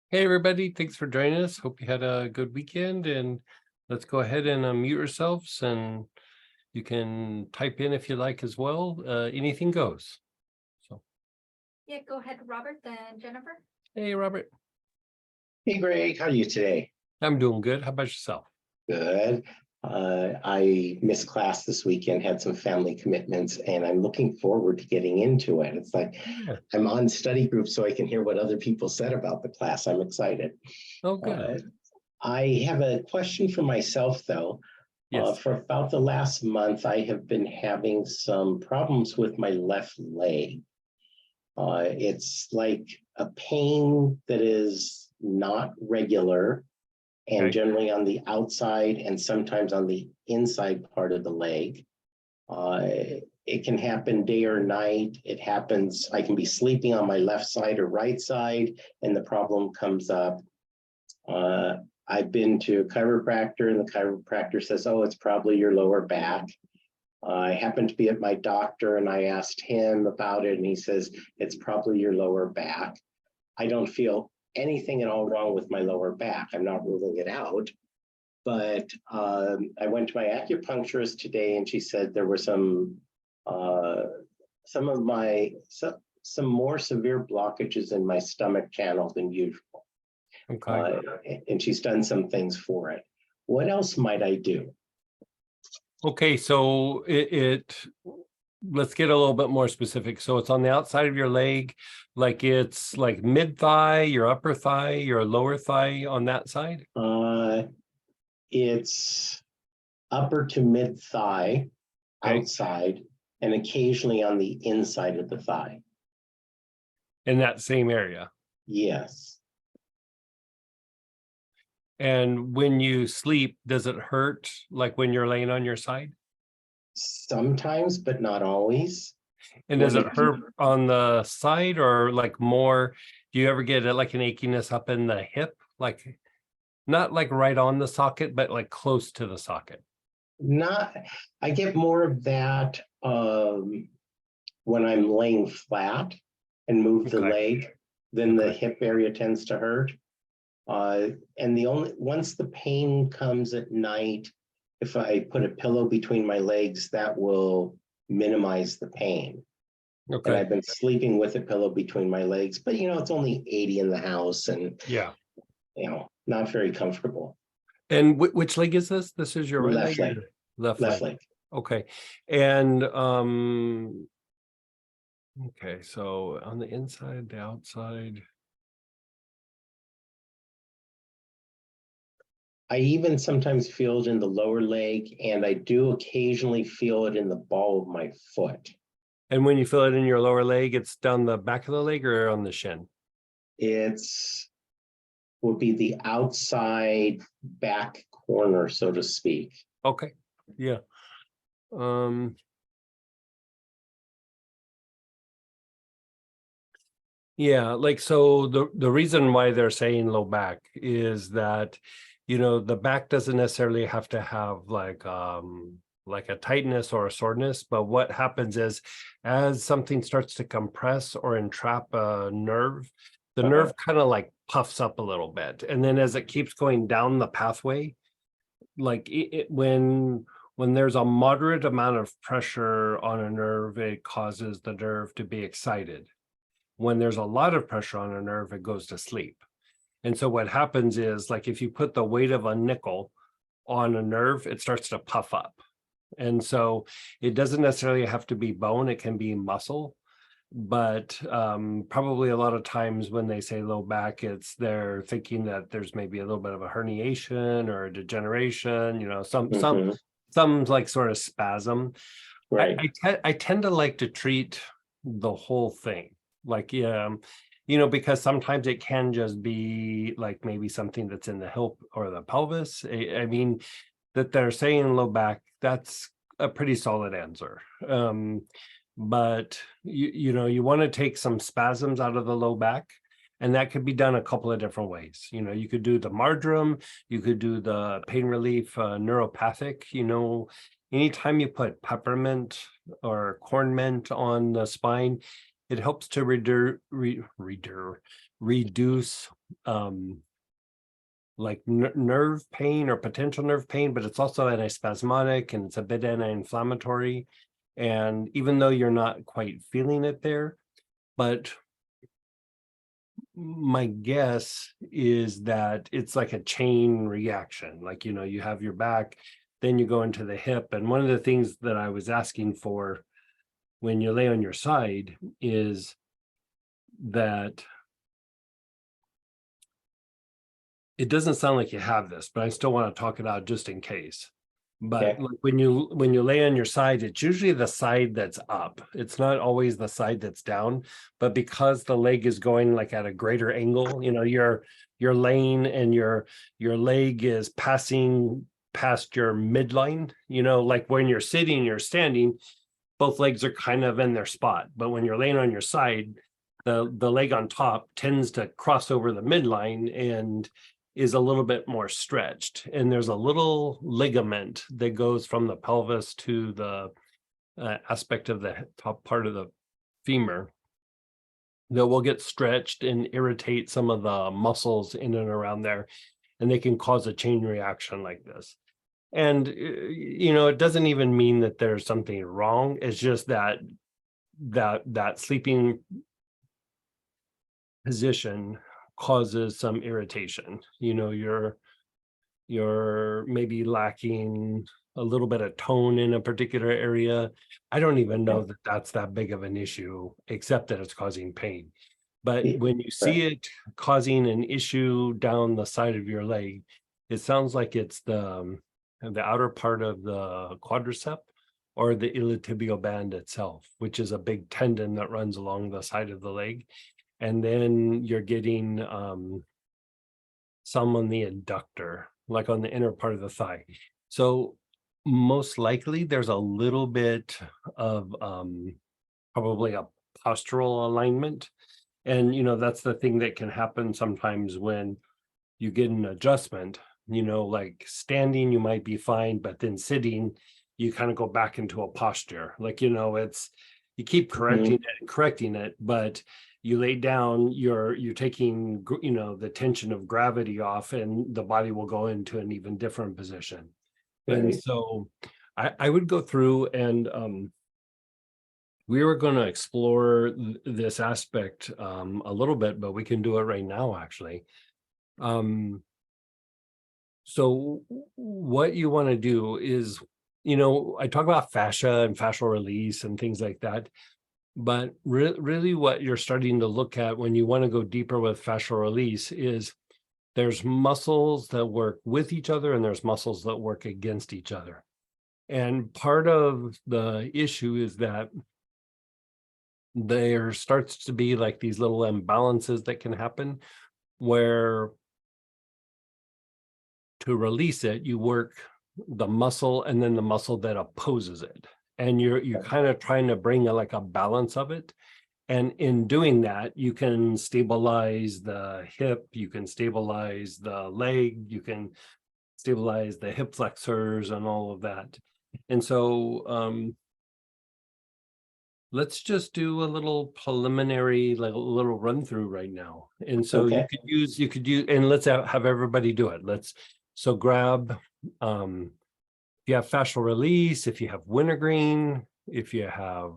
Hey everybody, thanks for joining us. Hope you had a good weekend, and let's go ahead and unmute yourselves, and you can type in if you like as well. Anything goes. So, Yeah, go ahead, Robert, then Jennifer. hey Robert, Hey Greg, how are you today? I'm doing good. How about yourself? Good. I missed class this weekend, had some family commitments, and I'm looking forward to getting into it. It's like Yeah. I'm on study group so I can hear what other people said about the class. I'm excited. Oh, good. I have a question for myself though. Yes. For about the last month, I have been having some problems with my left leg. It's like a pain that is not regular and Okay. generally on the outside and sometimes on the inside part of the leg. Uh, it can happen day or night. It happens, I can be sleeping on my left side or right side, and the problem comes up. I've been to a chiropractor, and the chiropractor says, oh, it's probably your lower back. I happened to be at my doctor, and I asked him about it, and he says, it's probably your lower back. I don't feel anything at all wrong with my lower back. I'm not ruling it out. But I went to my acupuncturist today, and she said there were some more severe blockages in my stomach channel than usual. Okay. And she's done some things for it. What else might I do? Okay. So let's get a little bit more specific. So it's on the outside of your leg, like it's like mid thigh, your upper thigh, your lower thigh on that side. It's upper to mid thigh, Okay. outside, and occasionally on the inside of the thigh. In that same area. Yes. And when you sleep, does it hurt like when you're laying on your side? Sometimes, but not always. And does it hurt on the side or like more? Do you ever get like an achiness up in the hip? Like not like right on the socket, but like close to the socket? I get more of that when I'm laying flat and move the Okay. leg, then the Okay. hip area tends to hurt. And once the pain comes at night, if I put a pillow between my legs, that will minimize the pain. And Okay. I've been sleeping with a pillow between my legs, but it's only 80 in the house and, Yeah. not very comfortable. And which leg is this? This is your right Left leg? leg. Left Left leg. leg. Okay. And okay, so on the inside, the outside. I even sometimes feel it in the lower leg, and I do occasionally feel it in the ball of my foot. And when you feel it in your lower leg, it's down the back of the leg or on the shin? It's would be the outside back corner, so to speak. Okay. Yeah. Yeah, like so the reason why they're saying low back is that the back doesn't necessarily have to have like a tightness or a soreness, but what happens is as something starts to compress or entrap a nerve, the nerve kind of like puffs up a little bit, and then as it keeps going down the pathway, like when there's a moderate amount of pressure on a nerve, it causes the nerve to be excited. When there's a lot of pressure on a nerve, it goes to sleep. And so what happens is, like, if you put the weight of a nickel on a nerve, it starts to puff up. And so it doesn't necessarily have to be bone, it can be muscle. But probably a lot of times when they say low back, they're thinking that there's maybe a little bit of a herniation or a degeneration, some like sort of spasm. Right. I tend to like to treat the whole thing. Like, because sometimes it can just be like maybe something that's in the hip or the pelvis. I mean, that they're saying low back, that's a pretty solid answer. But you want to take some spasms out of the low back, and that could be done a couple of different ways. You could do the marjoram, you could do the pain relief neuropathic. Anytime you put peppermint or corn mint on the spine, it helps to reduce like nerve pain or potential nerve pain, but it's also antispasmodic and it's a bit anti-inflammatory. And even though you're not quite feeling it there, but my guess is that it's like a chain reaction. Like, you have your back, then you go into the hip. And one of the things that I was asking for when you lay on your side is that it doesn't sound like you have this, but I still want to talk it out just in case. But Okay. like when you lay on your side, it's usually the side that's up. It's not always the side that's down, but because the leg is going like at a greater angle, you're laying and your leg is passing past your midline, like when you're sitting, you're standing, both legs are kind of in their spot. But when you're laying on your side, the leg on top tends to cross over the midline and is a little bit more stretched. And there's a little ligament that goes from the pelvis to the aspect of the top part of the femur that will get stretched and irritate some of the muscles in and around there. And they can cause a chain reaction like this. And, it doesn't even mean that there's something wrong. It's just that sleeping position causes some irritation. You're maybe lacking a little bit of tone in a particular area. I don't even know that that's that big of an issue, except that it's causing pain. But when you see it causing an issue down the side of your leg, it sounds like it's the outer part of the quadricep or the iliotibial band itself, which is a big tendon that runs along the side of the leg. And then you're getting some on the adductor, like on the inner part of the thigh. So most likely there's a little bit of probably a postural alignment. And, that's the thing that can happen sometimes when you get an adjustment, like standing, you might be fine, but then sitting, you kind of go back into a posture. Like, you keep correcting it, but you lay down, you're taking, the tension of gravity off and the body will go into an even different position. Right. And so I would go through and we were going to explore this aspect a little bit, but we can do it right now, actually. So what you want to do is, I talk about fascia and fascial release and things like that, but really what you're starting to look at when you want to go deeper with fascial release is there's muscles that work with each other and there's muscles that work against each other. And part of the issue is that there starts to be like these little imbalances that can happen where to release it, you work the muscle and then the muscle that opposes it. And you're kind of trying to bring like a balance of it. And in doing that, you can stabilize the hip, you can stabilize the leg, you can stabilize the hip flexors and all of that. And so let's just do a little preliminary, like a little run through right now. And so you could use, and let's have everybody do it. So grab, if you have fascial release, if you have wintergreen, if you have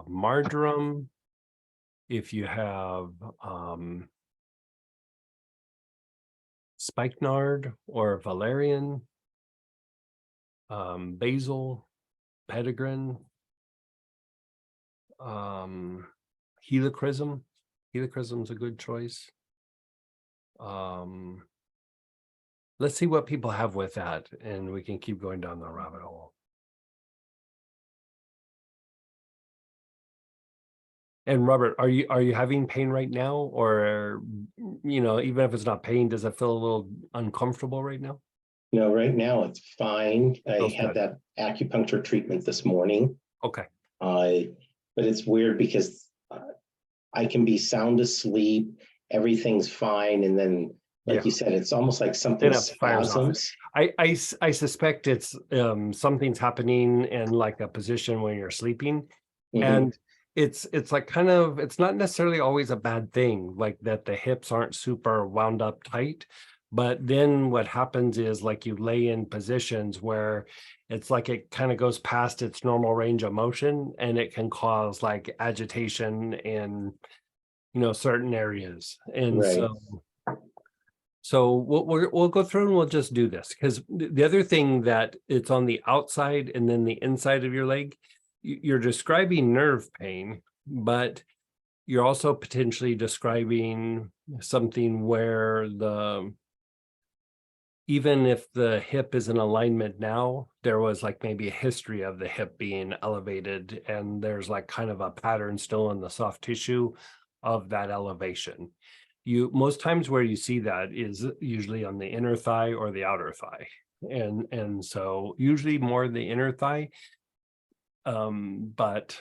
marjoram, if you have spikenard or valerian, basil, petitgrain, helichrysum. Helichrysum is a good choice. Let's see what people have with that, and we can keep going down the rabbit hole. And Robert, are you having pain right now, or even if it's not pain, does it feel a little uncomfortable right now? No, right now it's fine. I Feels had good. that acupuncture treatment this morning. Okay. But it's weird because I can be sound asleep, everything's fine, and then, like you said, it's almost like something Then it fires off. spasms. I suspect it's something's happening in like a position when you're sleeping. Mhm. And it's like kind of, it's not necessarily always a bad thing, like that the hips aren't super wound up tight. But then what happens is like you lay in positions where it's like it kind of goes past its normal range of motion, and it can cause like agitation in, certain areas. And Right. so we'll go through and we'll just do this, because the other thing that it's on the outside and then the inside of your leg, you're describing nerve pain, but you're also potentially describing something where even if the hip is in alignment now, there was like maybe a history of the hip being elevated, and there's like kind of a pattern still in the soft tissue of that elevation. Most times where you see that is usually on the inner thigh or the outer thigh. And so usually more the inner thigh. But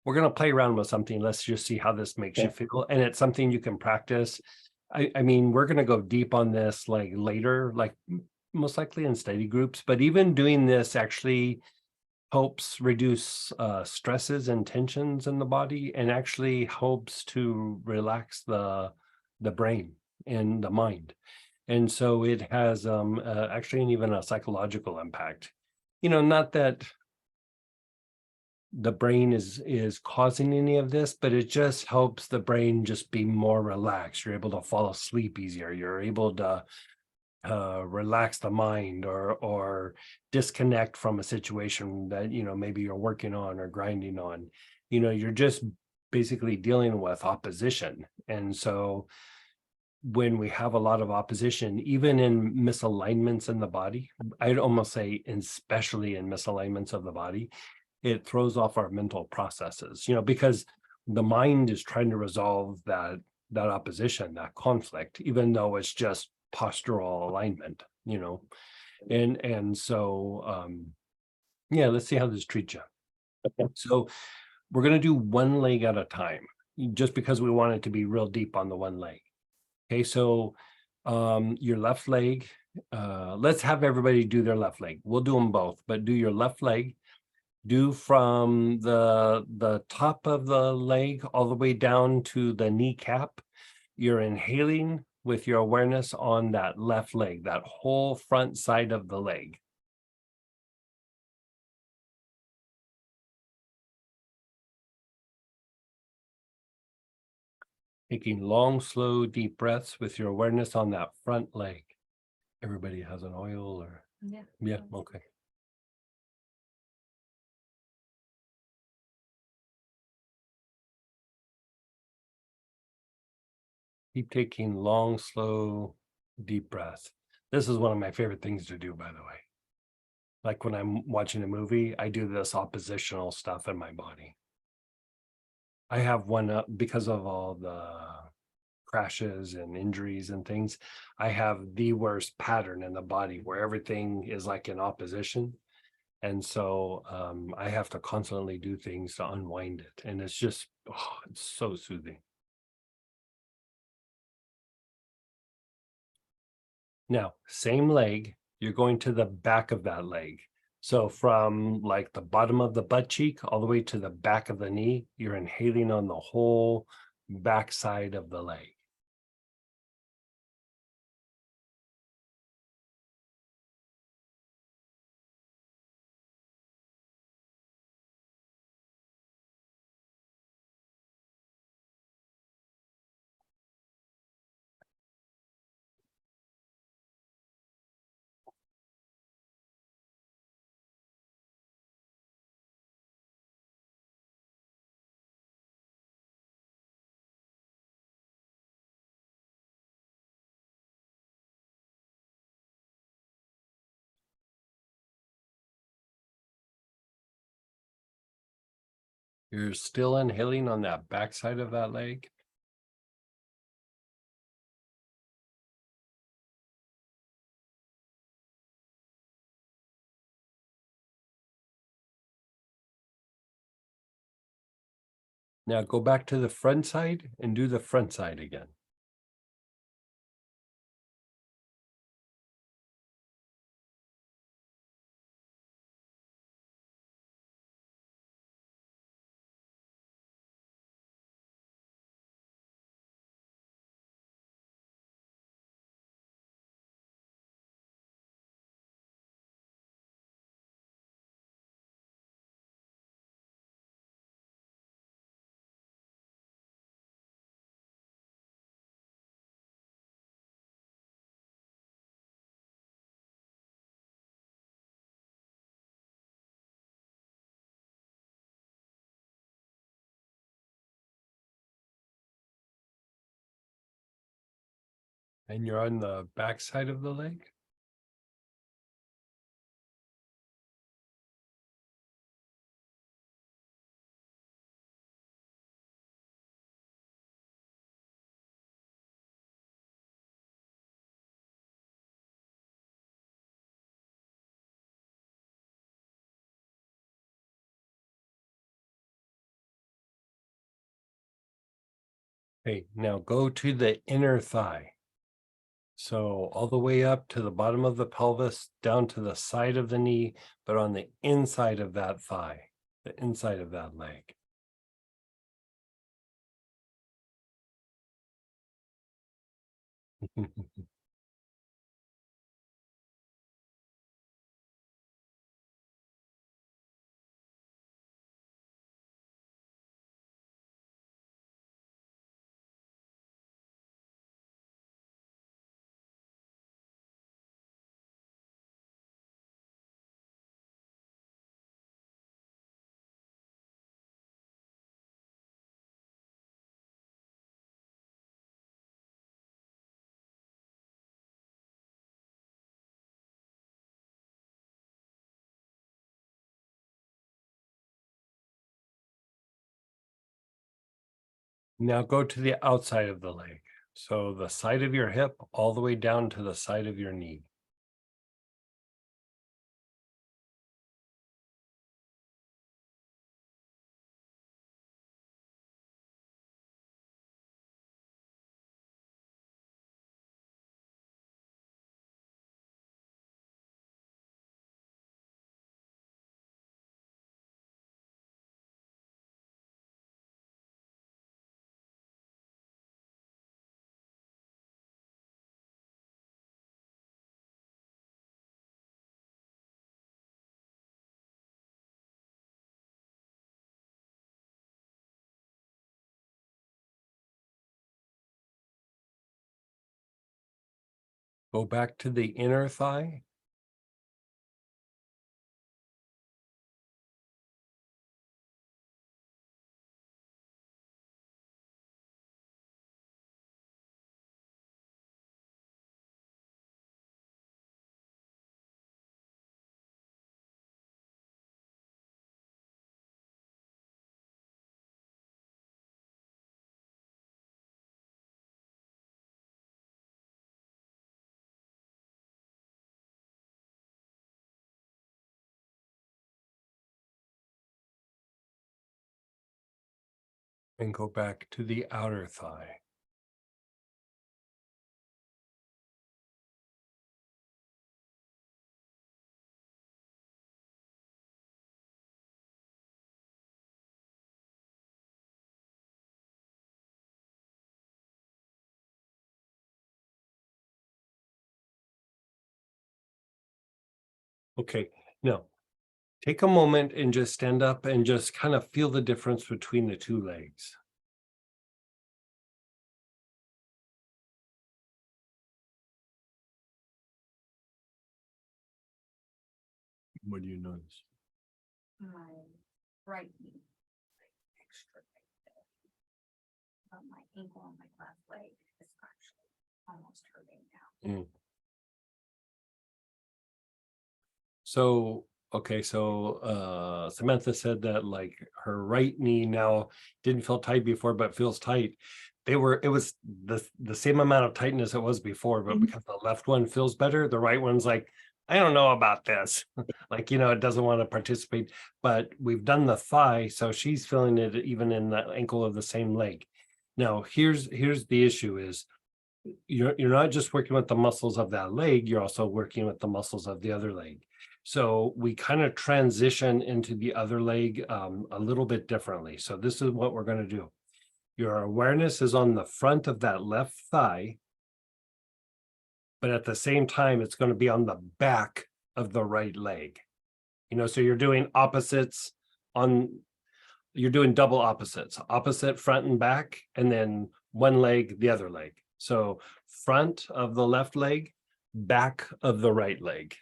we're going to play around with something. Let's just see how this makes you feel. And it's something you can practice. I mean, we're going to go deep on this like later, like most likely in study groups, but even doing this actually helps reduce stresses and tensions in the body, and actually helps to relax the brain and the mind. And so it has actually even a psychological impact. Not that the brain is causing any of this, but it just helps the brain just be more relaxed. You're able to fall asleep easier. You're able to relax the mind, or disconnect from a situation that maybe you're working on or grinding on. You're just basically dealing with opposition. And so when we have a lot of opposition, even in misalignments in the body, I'd almost say especially in misalignments of the body, it throws off our mental processes, because the mind is trying to resolve that opposition, that conflict, even though it's just postural alignment. And so yeah, let's see how this treats you. Okay. So we're going to do one leg at a time, just because we want it to be real deep on the one leg. Okay, so your left leg, let's have everybody do their left leg. We'll do them both, but do your left leg. Do from the top of the leg all the way down to the kneecap. You're inhaling with your awareness on that left leg, that whole front side of the leg. Taking long, slow, deep breaths with your awareness on that front leg. Everybody has an oil or? Yeah, okay. Keep taking long, slow, deep breaths. This is one of my favorite things to do, by the way. Like when I'm watching a movie, I do this oppositional stuff in my body. I have one because of all the crashes and injuries and things. I have the worst pattern in the body where everything is like in opposition. And so I have to constantly do things to unwind it. And it's just, it's so soothing. Now, same leg, you're going to the back of that leg. So from like the bottom of the butt cheek all the way to the back of the knee, you're inhaling on the whole back side of the leg. You're still inhaling on that back side of that leg. Now go back to the front side and do the front side again. And you're on the back side of the leg? Okay, now go to the inner thigh. So all the way up to the bottom of the pelvis, down to the side of the knee, but on the inside of that thigh, the inside of that leg. Now go to the outside of the leg. So the side of your hip all the way down to the side of your knee. Go back to the inner thigh. And go back to the outer thigh. Okay, now take a moment and just stand up and just kind of feel the difference between the two legs. What do you notice? My right knee. Extra pain. But my ankle on my left leg is actually almost hurting now. So, okay, so Samantha said that like her right knee now didn't feel tight before, but feels tight. It was the same amount of tightness it was before, but Mhm. because the left one feels better, the right one's like, I don't know about this. Like, it doesn't want to participate. But we've done the thigh, so she's feeling it even in the ankle of the same leg. Now, here's the issue is you're not just working with the muscles of that leg, you're also working with the muscles of the other leg. So we kind of transition into the other leg a little bit differently. So this is what we're going to do. Your awareness is on the front of that left thigh, but at the same time, it's going to be on the back of the right leg. So you're doing opposites you're doing double opposites, opposite front and back, and then one leg, the other leg. So front of the left leg, back of the right leg.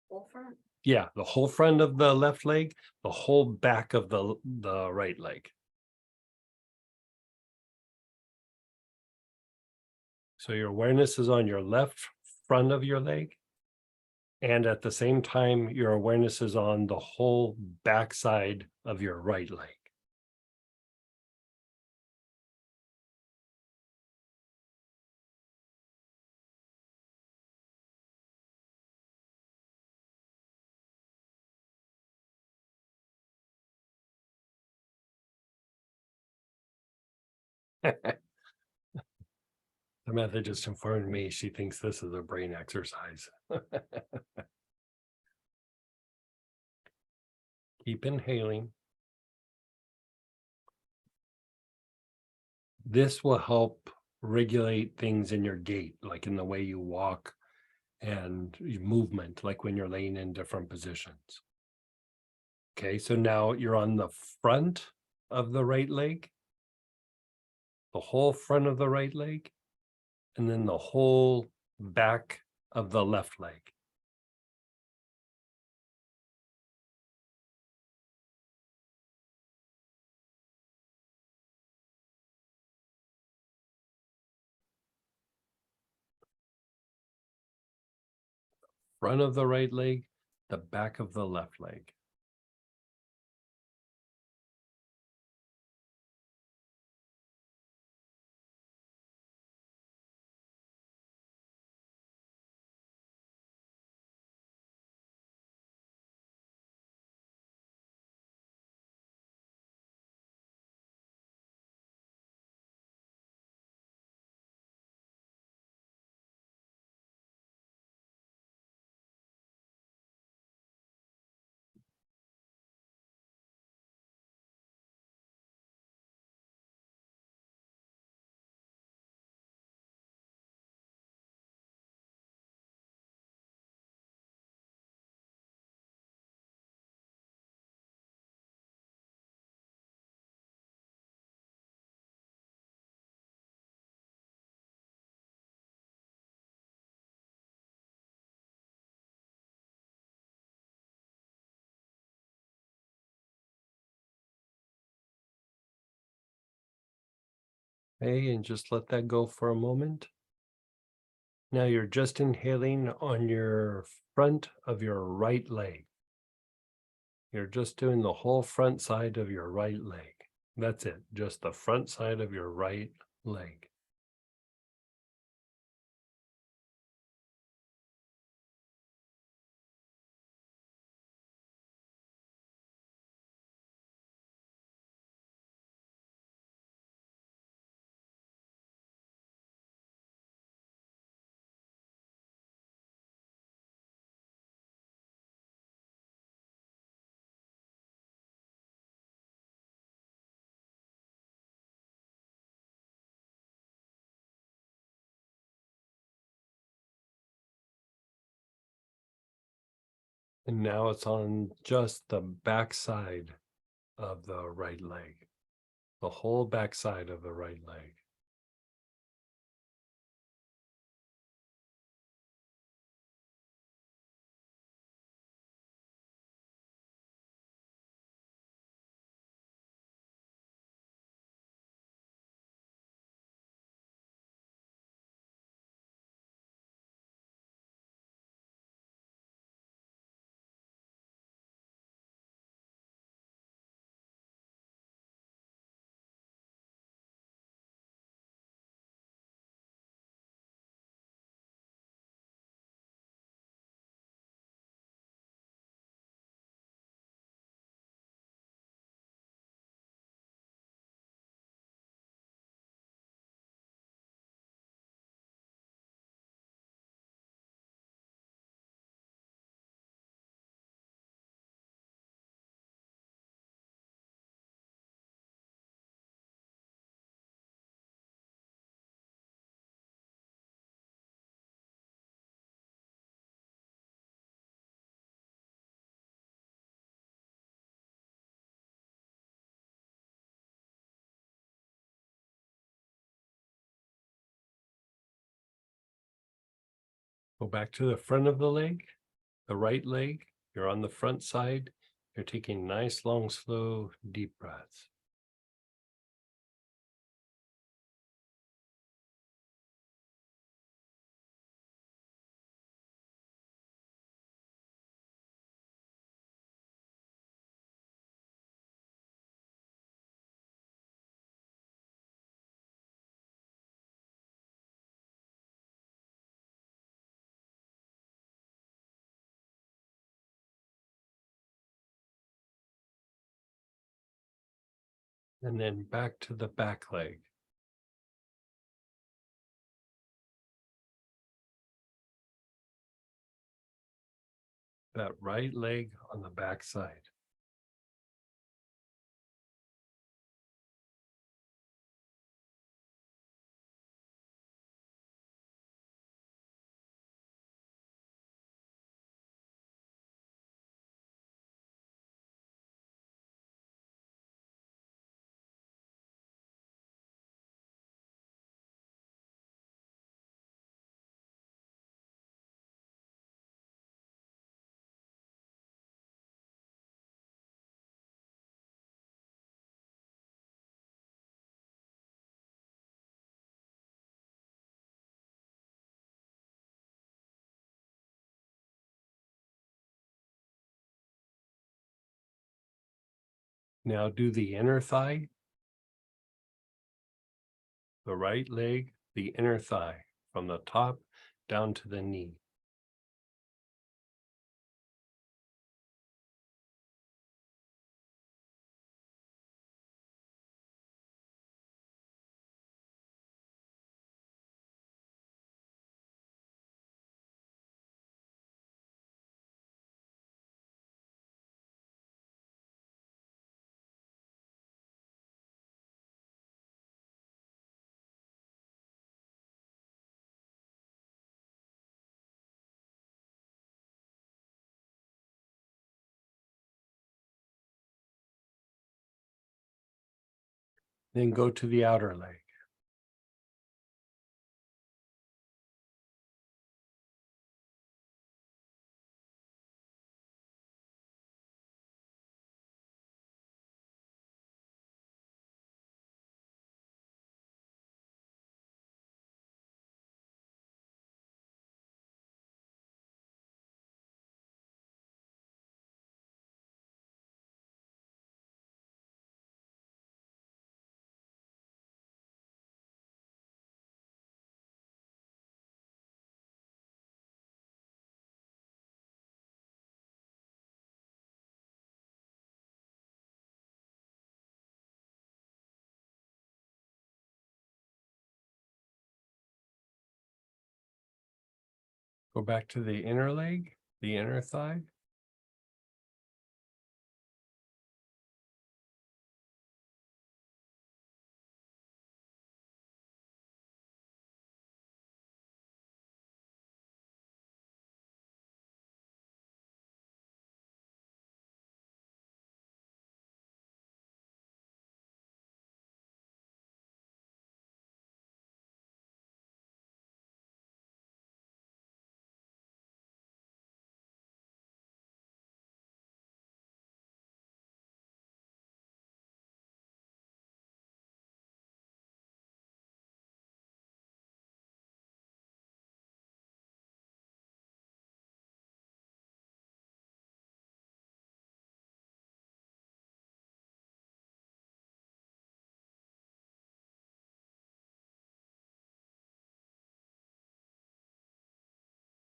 Full front. Yeah, the whole front of the left leg, the whole back of the right leg. So your awareness is on your left front of your leg. And at the same time, your awareness is on the whole backside of your right leg. Samantha just informed me she thinks this is a brain exercise. Keep inhaling. This will help regulate things in your gait, like in the way you walk and your movement, like when you're laying in different positions. Okay, so now you're on the front of the right leg, the whole front of the right leg, and then the whole back of the left leg. Front of the right leg, the back of the left leg. Okay, and just let that go for a moment. Now you're just inhaling on your front of your right leg. You're just doing the whole front side of your right leg. That's it, just the front side of your right leg. And now it's on just the back side of the right leg, the whole back side of the right leg. Go back to the front of the leg, the right leg. You're on the front side. You're taking nice, long, slow, deep breaths. And then back to the back leg. That right leg on the back side. Now do the inner thigh, the right leg, the inner thigh, from the top down to the knee. Then go to the outer leg. Go back to the inner leg, the inner thigh.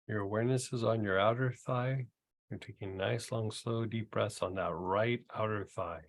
Your awareness is on your outer thigh. You're taking nice, long, slow, deep breaths on that right outer thigh.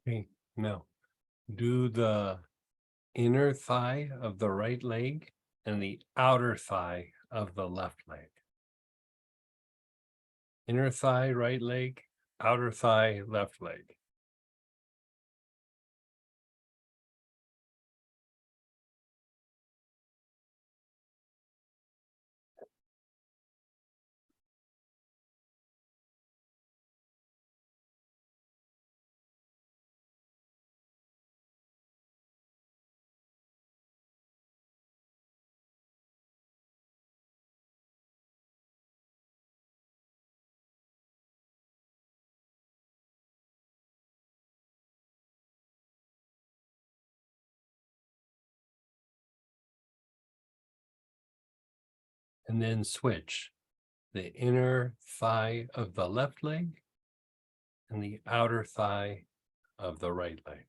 Okay, now do the inner thigh of the right leg and the outer thigh of the left leg. Inner thigh, right leg, outer thigh, left leg. And then switch the inner thigh of the left leg and the outer thigh of the right leg.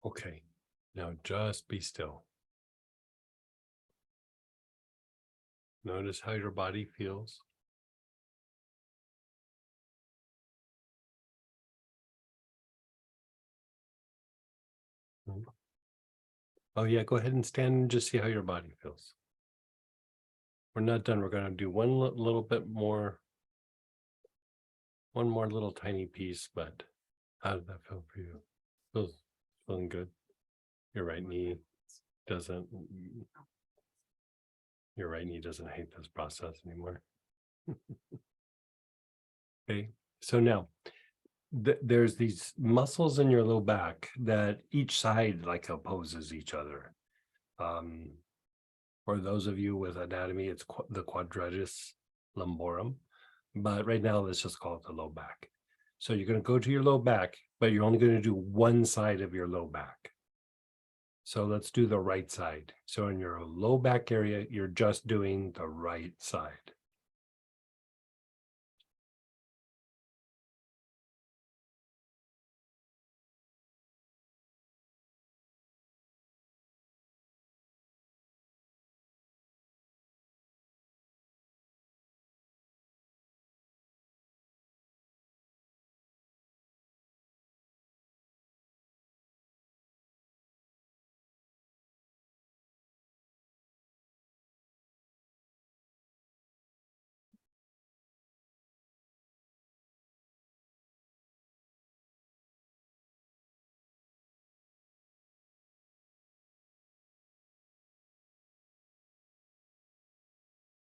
Okay, now just be still. Notice how your body feels. Oh yeah, go ahead and stand and just see how your body feels. We're not done. We're going to do one little bit more, one more little tiny piece, but how did that feel for you? Feeling good. Your right knee doesn't, your right knee doesn't hate this process anymore. Okay, so now there's these muscles in your low back that each side like opposes each other. For those of you with anatomy, it's the quadratus lumborum, but right now let's just call it the low back. So you're going to go to your low back, but you're only going to do one side of your low back. So let's do the right side. So in your low back area, you're just doing the right side.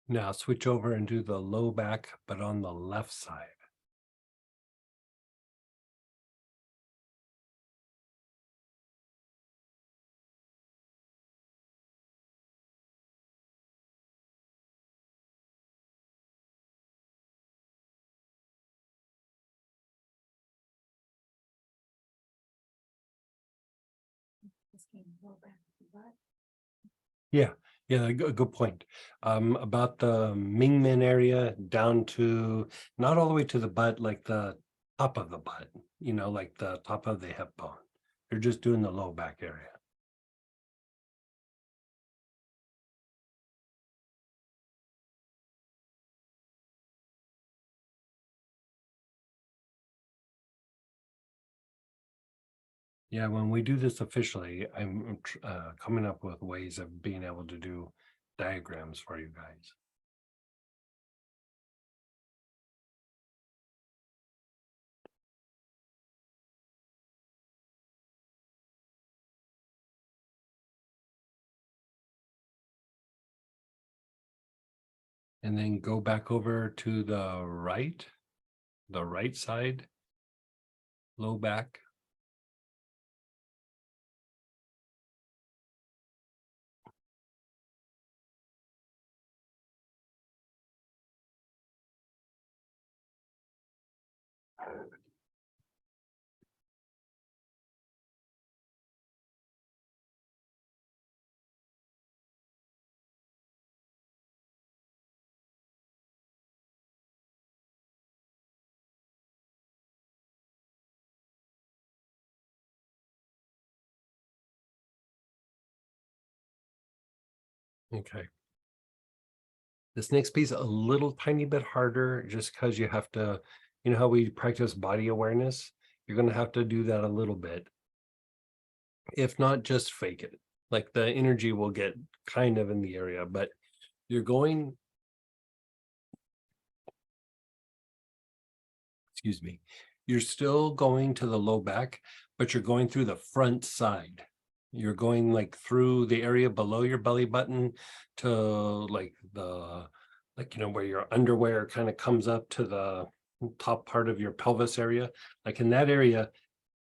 Now switch over and do the low back, but on the left side. This came low back to the butt. Yeah, good point. About the Mingmen area down to not all the way to the butt, like the top of the butt, like the top of the hip bone. You're just doing the low back area. Yeah, when we do this officially, I'm coming up with ways of being able to do diagrams for you guys. And then go back over to the right side, low back. Okay. This next piece, a little tiny bit harder, just because you have to, how we practice body awareness? You're going to have to do that a little bit. If not, just fake it. like the energy will get kind of in the area, but you're going, excuse me, you're still going to the low back, but you're going through the front side. You're going like through the area below your belly button to like where your underwear kind of comes up to the top part of your pelvis area. Like in that area,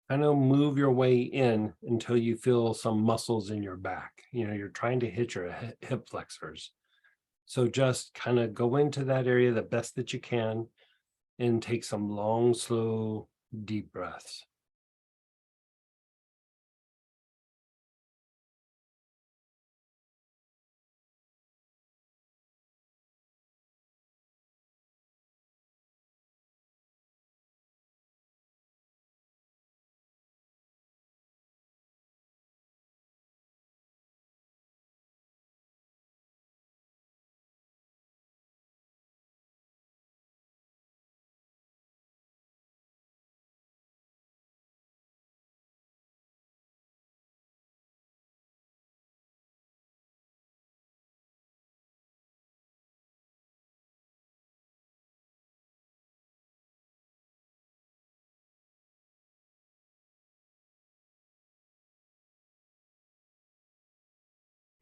kind of move your way in until you feel some muscles in your back. You're trying to hit your hip flexors. So just kind of go into that area the best that you can and take some long, slow, deep breaths.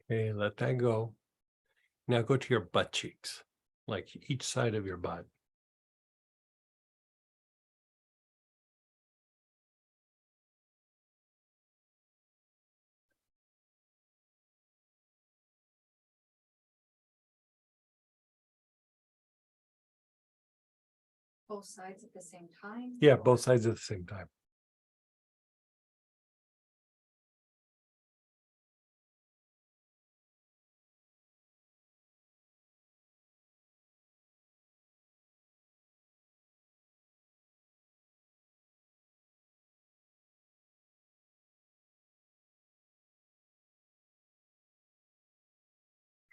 Okay, let that go. Now go to your butt cheeks, like each side of your butt. Both sides at the same time? Yeah, or- both sides at the same time.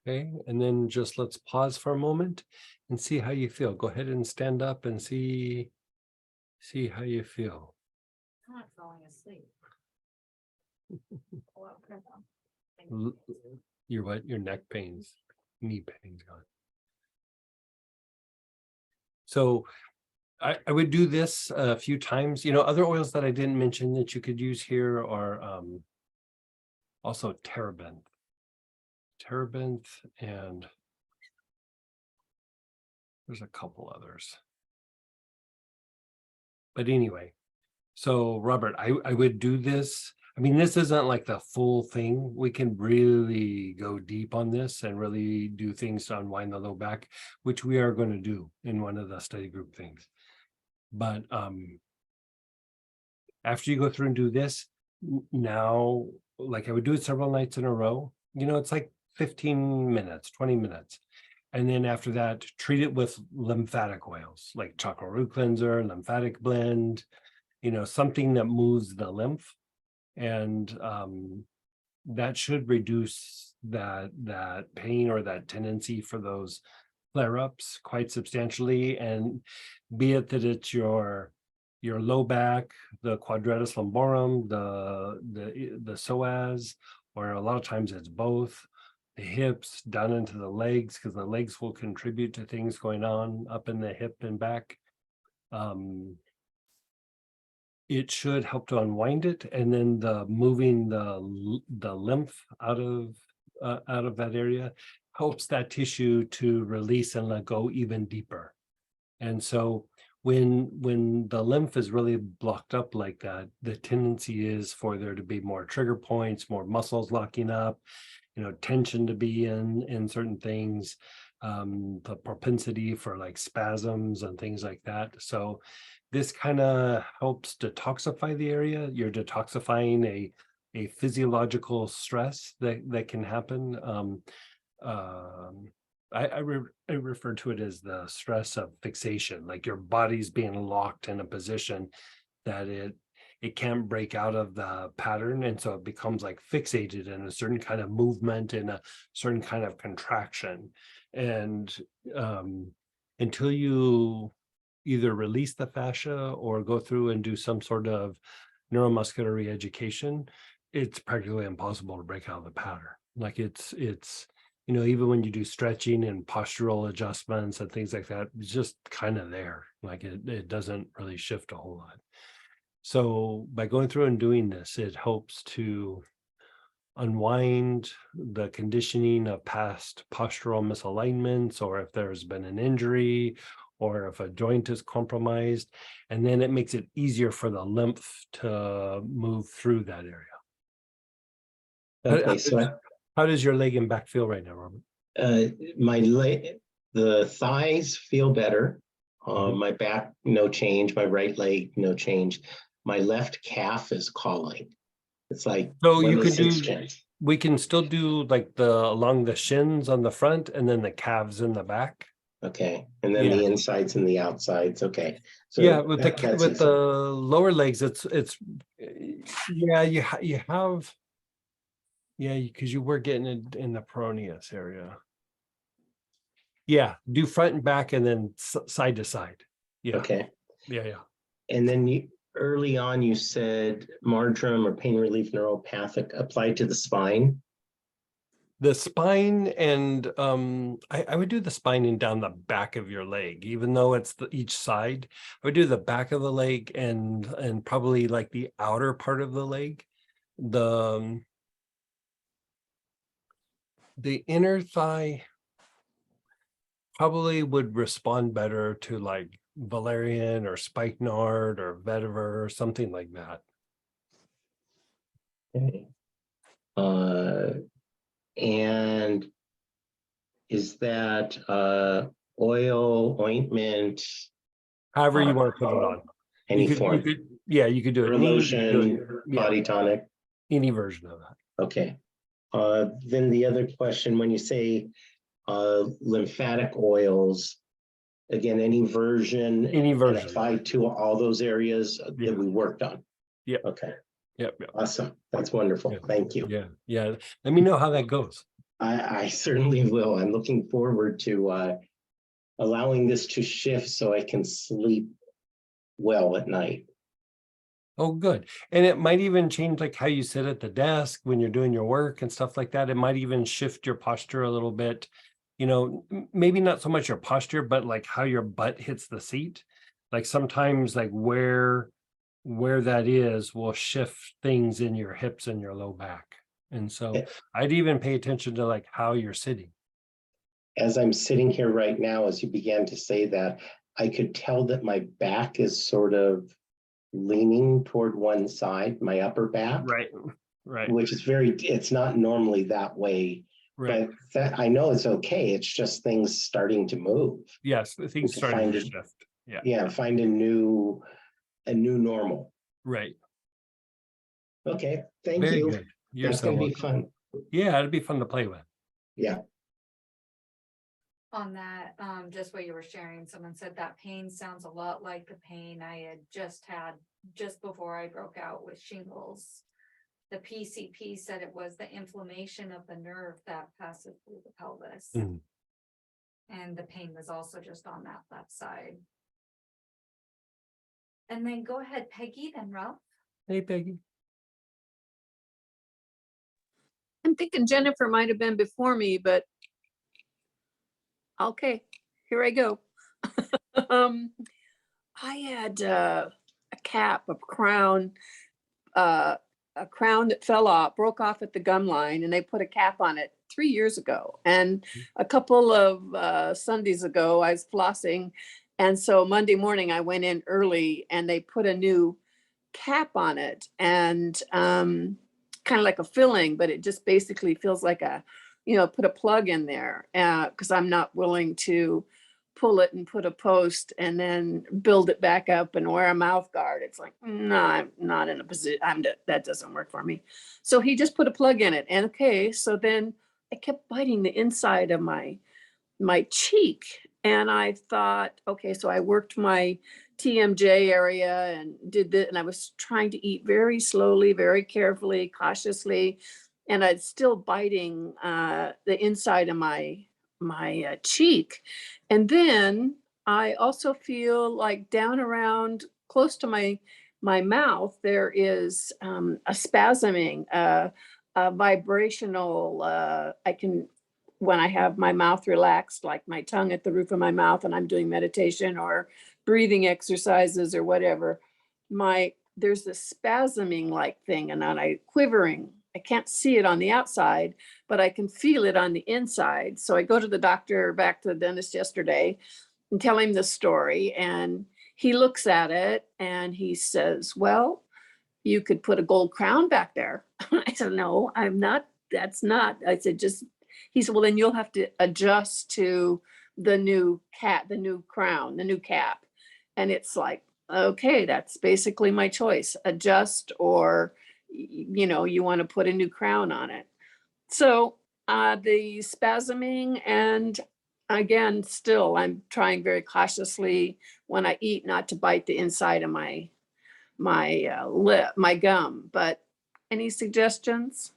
Okay, and then just let's pause for a moment and see how you feel. Go ahead and stand up and see how you feel. I'm not falling asleep. Well, okay, L- Your neck pains, knee pains gone. So I would do this a few times. Other oils that I didn't mention that you could use here are also terebinth. And there's a couple others. But anyway, so Robert, I would do this. I mean, this isn't like the full thing. We can really go deep on this and really do things to unwind the low back, which we are going to do in one of the study group things. But after you go through and do this, now, like I would do it several nights in a row. It's like 15 minutes, 20 minutes. And then after that, treat it with lymphatic oils like chakra root cleanser, lymphatic blend, something that moves the lymph. And that should reduce that pain or that tendency for those flare-ups quite substantially. And be it that it's your low back, the quadratus lumborum, the psoas, or a lot of times it's both, the hips down into the legs, because the legs will contribute to things going on up in the hip and back. It should help to unwind it, and then the moving the lymph out of that area helps that tissue to release and let go even deeper. And so when the lymph is really blocked up like that, the tendency is for there to be more trigger points, more muscles locking up, tension to be in certain things, the propensity for like spasms and things like that. So this kind of helps detoxify the area. You're detoxifying a physiological stress that can happen. I refer to it as the stress of fixation, like your body's being locked in a position that it can't break out of the pattern, and so it becomes like fixated in a certain kind of movement and a certain kind of contraction. And until you either release the fascia or go through and do some sort of neuromuscular re-education, it's practically impossible to break out of the pattern. Like it's, you know, even when you do stretching and postural adjustments and things like that, it's just kind of there. Like it doesn't really shift a whole lot. So by going through and doing this, it helps to unwind the conditioning of past postural misalignments, or if there's been an injury, or if a joint is compromised, and then it makes it easier for the lymph to move through that area. Okay, so How does your leg and back feel right now, Robert? my leg, the thighs feel better. Mhm. My back, no change. My right leg, no change. My left calf is calling. It's like So one you of the could six do, gens. we can still do like the along the shins on the front and then the calves in the back. Okay, and then Yeah. the insides and the outsides. Okay, so Yeah, with that's with the easy. lower legs, yeah, you have, yeah, because you were getting it in the peroneus area. Yeah, do front and back and then side to side. Yeah, Okay, yeah. and then you early on you said marjoram or pain relief neuropathic applied to the spine. The spine and I would do the spine and down the back of your leg, even though it's each side. I would do the back of the leg and probably like the outer part of the leg. The inner thigh probably would respond better to like valerian or spikenard or vetiver or something like that. Okay. And is that oil, ointment, However you want to put it on. any form, Yeah, you could do it or neat, you could do lotion, it, yeah, body tonic? any version of that. Okay. Then the other question, when you say lymphatic oils, again, any version Any and version. applied to all those areas Yeah. that we worked on? Yeah. Okay, Yep. awesome. That's wonderful. Yeah. Thank you. Yeah. Let me know how that goes. I certainly will. I'm looking forward to allowing this to shift so I can sleep well at night. Oh, good. And it might even change like how you sit at the desk when you're doing your work and stuff like that. It might even shift your posture a little bit. You know, maybe not so much your posture, but like how your butt hits the seat. Like sometimes like where that is will shift things in your hips and your low back. And so I'd even pay attention to like how you're sitting. As I'm sitting here right now, as you began to say that, I could tell that my back is sort of leaning toward one side, my upper back, Right. which is it's not normally that way, Right. but that I know it's okay. It's just things starting to move. Yes, things To starting find to it, shift. Yeah. yeah, find a new normal. Right. Okay, thank Very you. good. You're That's so going to be welcome. fun. Yeah, it'd be fun to play with. Yeah. On that, just what you were sharing, someone said that pain sounds a lot like the pain I had just before I broke out with shingles. The PCP said it was the inflammation of the nerve that passes through the pelvis. Mhm. And the pain was also just on that left side. And then go ahead, Peggy, then Ralph. Hey, Peggy. I'm thinking Jennifer might have been before me, but okay, here I go. I had a cap, a crown that fell off, broke off at the gum line, and they put a cap on it 3 years ago. And a couple of Sundays ago, I was flossing. And so Monday morning, I went in early and they put a new cap on it, and kind of like a filling, but it just basically feels like put a plug in there, because I'm not willing to pull it and put a post and then build it back up and wear a mouth guard. It's like, no, I'm not in a position. That doesn't work for me. So he just put a plug in it. And okay, so then I kept biting the inside of my cheek. And I thought, okay, so I worked my TMJ area and did that. And I was trying to eat very slowly, very carefully, cautiously. And I'd still biting the inside of my cheek. And then I also feel like down around close to my my mouth, there is a spasming, a vibrational, I can, when I have my mouth relaxed, like my tongue at the roof of my mouth and I'm doing meditation or breathing exercises or whatever, there's this spasming like thing and then I quivering. I can't see it on the outside, but I can feel it on the inside. So I go to the doctor, back to the dentist yesterday, and tell him the story. And he looks at it and he says, well, you could put a gold crown back there. I said, no, I'm not. That's not. I said, just, he said, well, then you'll have to adjust to the new the new crown, the new cap. And it's like, okay, that's basically my choice, adjust or, you want to put a new crown on it. So the spasming, and again, still, I'm trying very cautiously when I eat not to bite the inside of my lip, my gum. But any suggestions?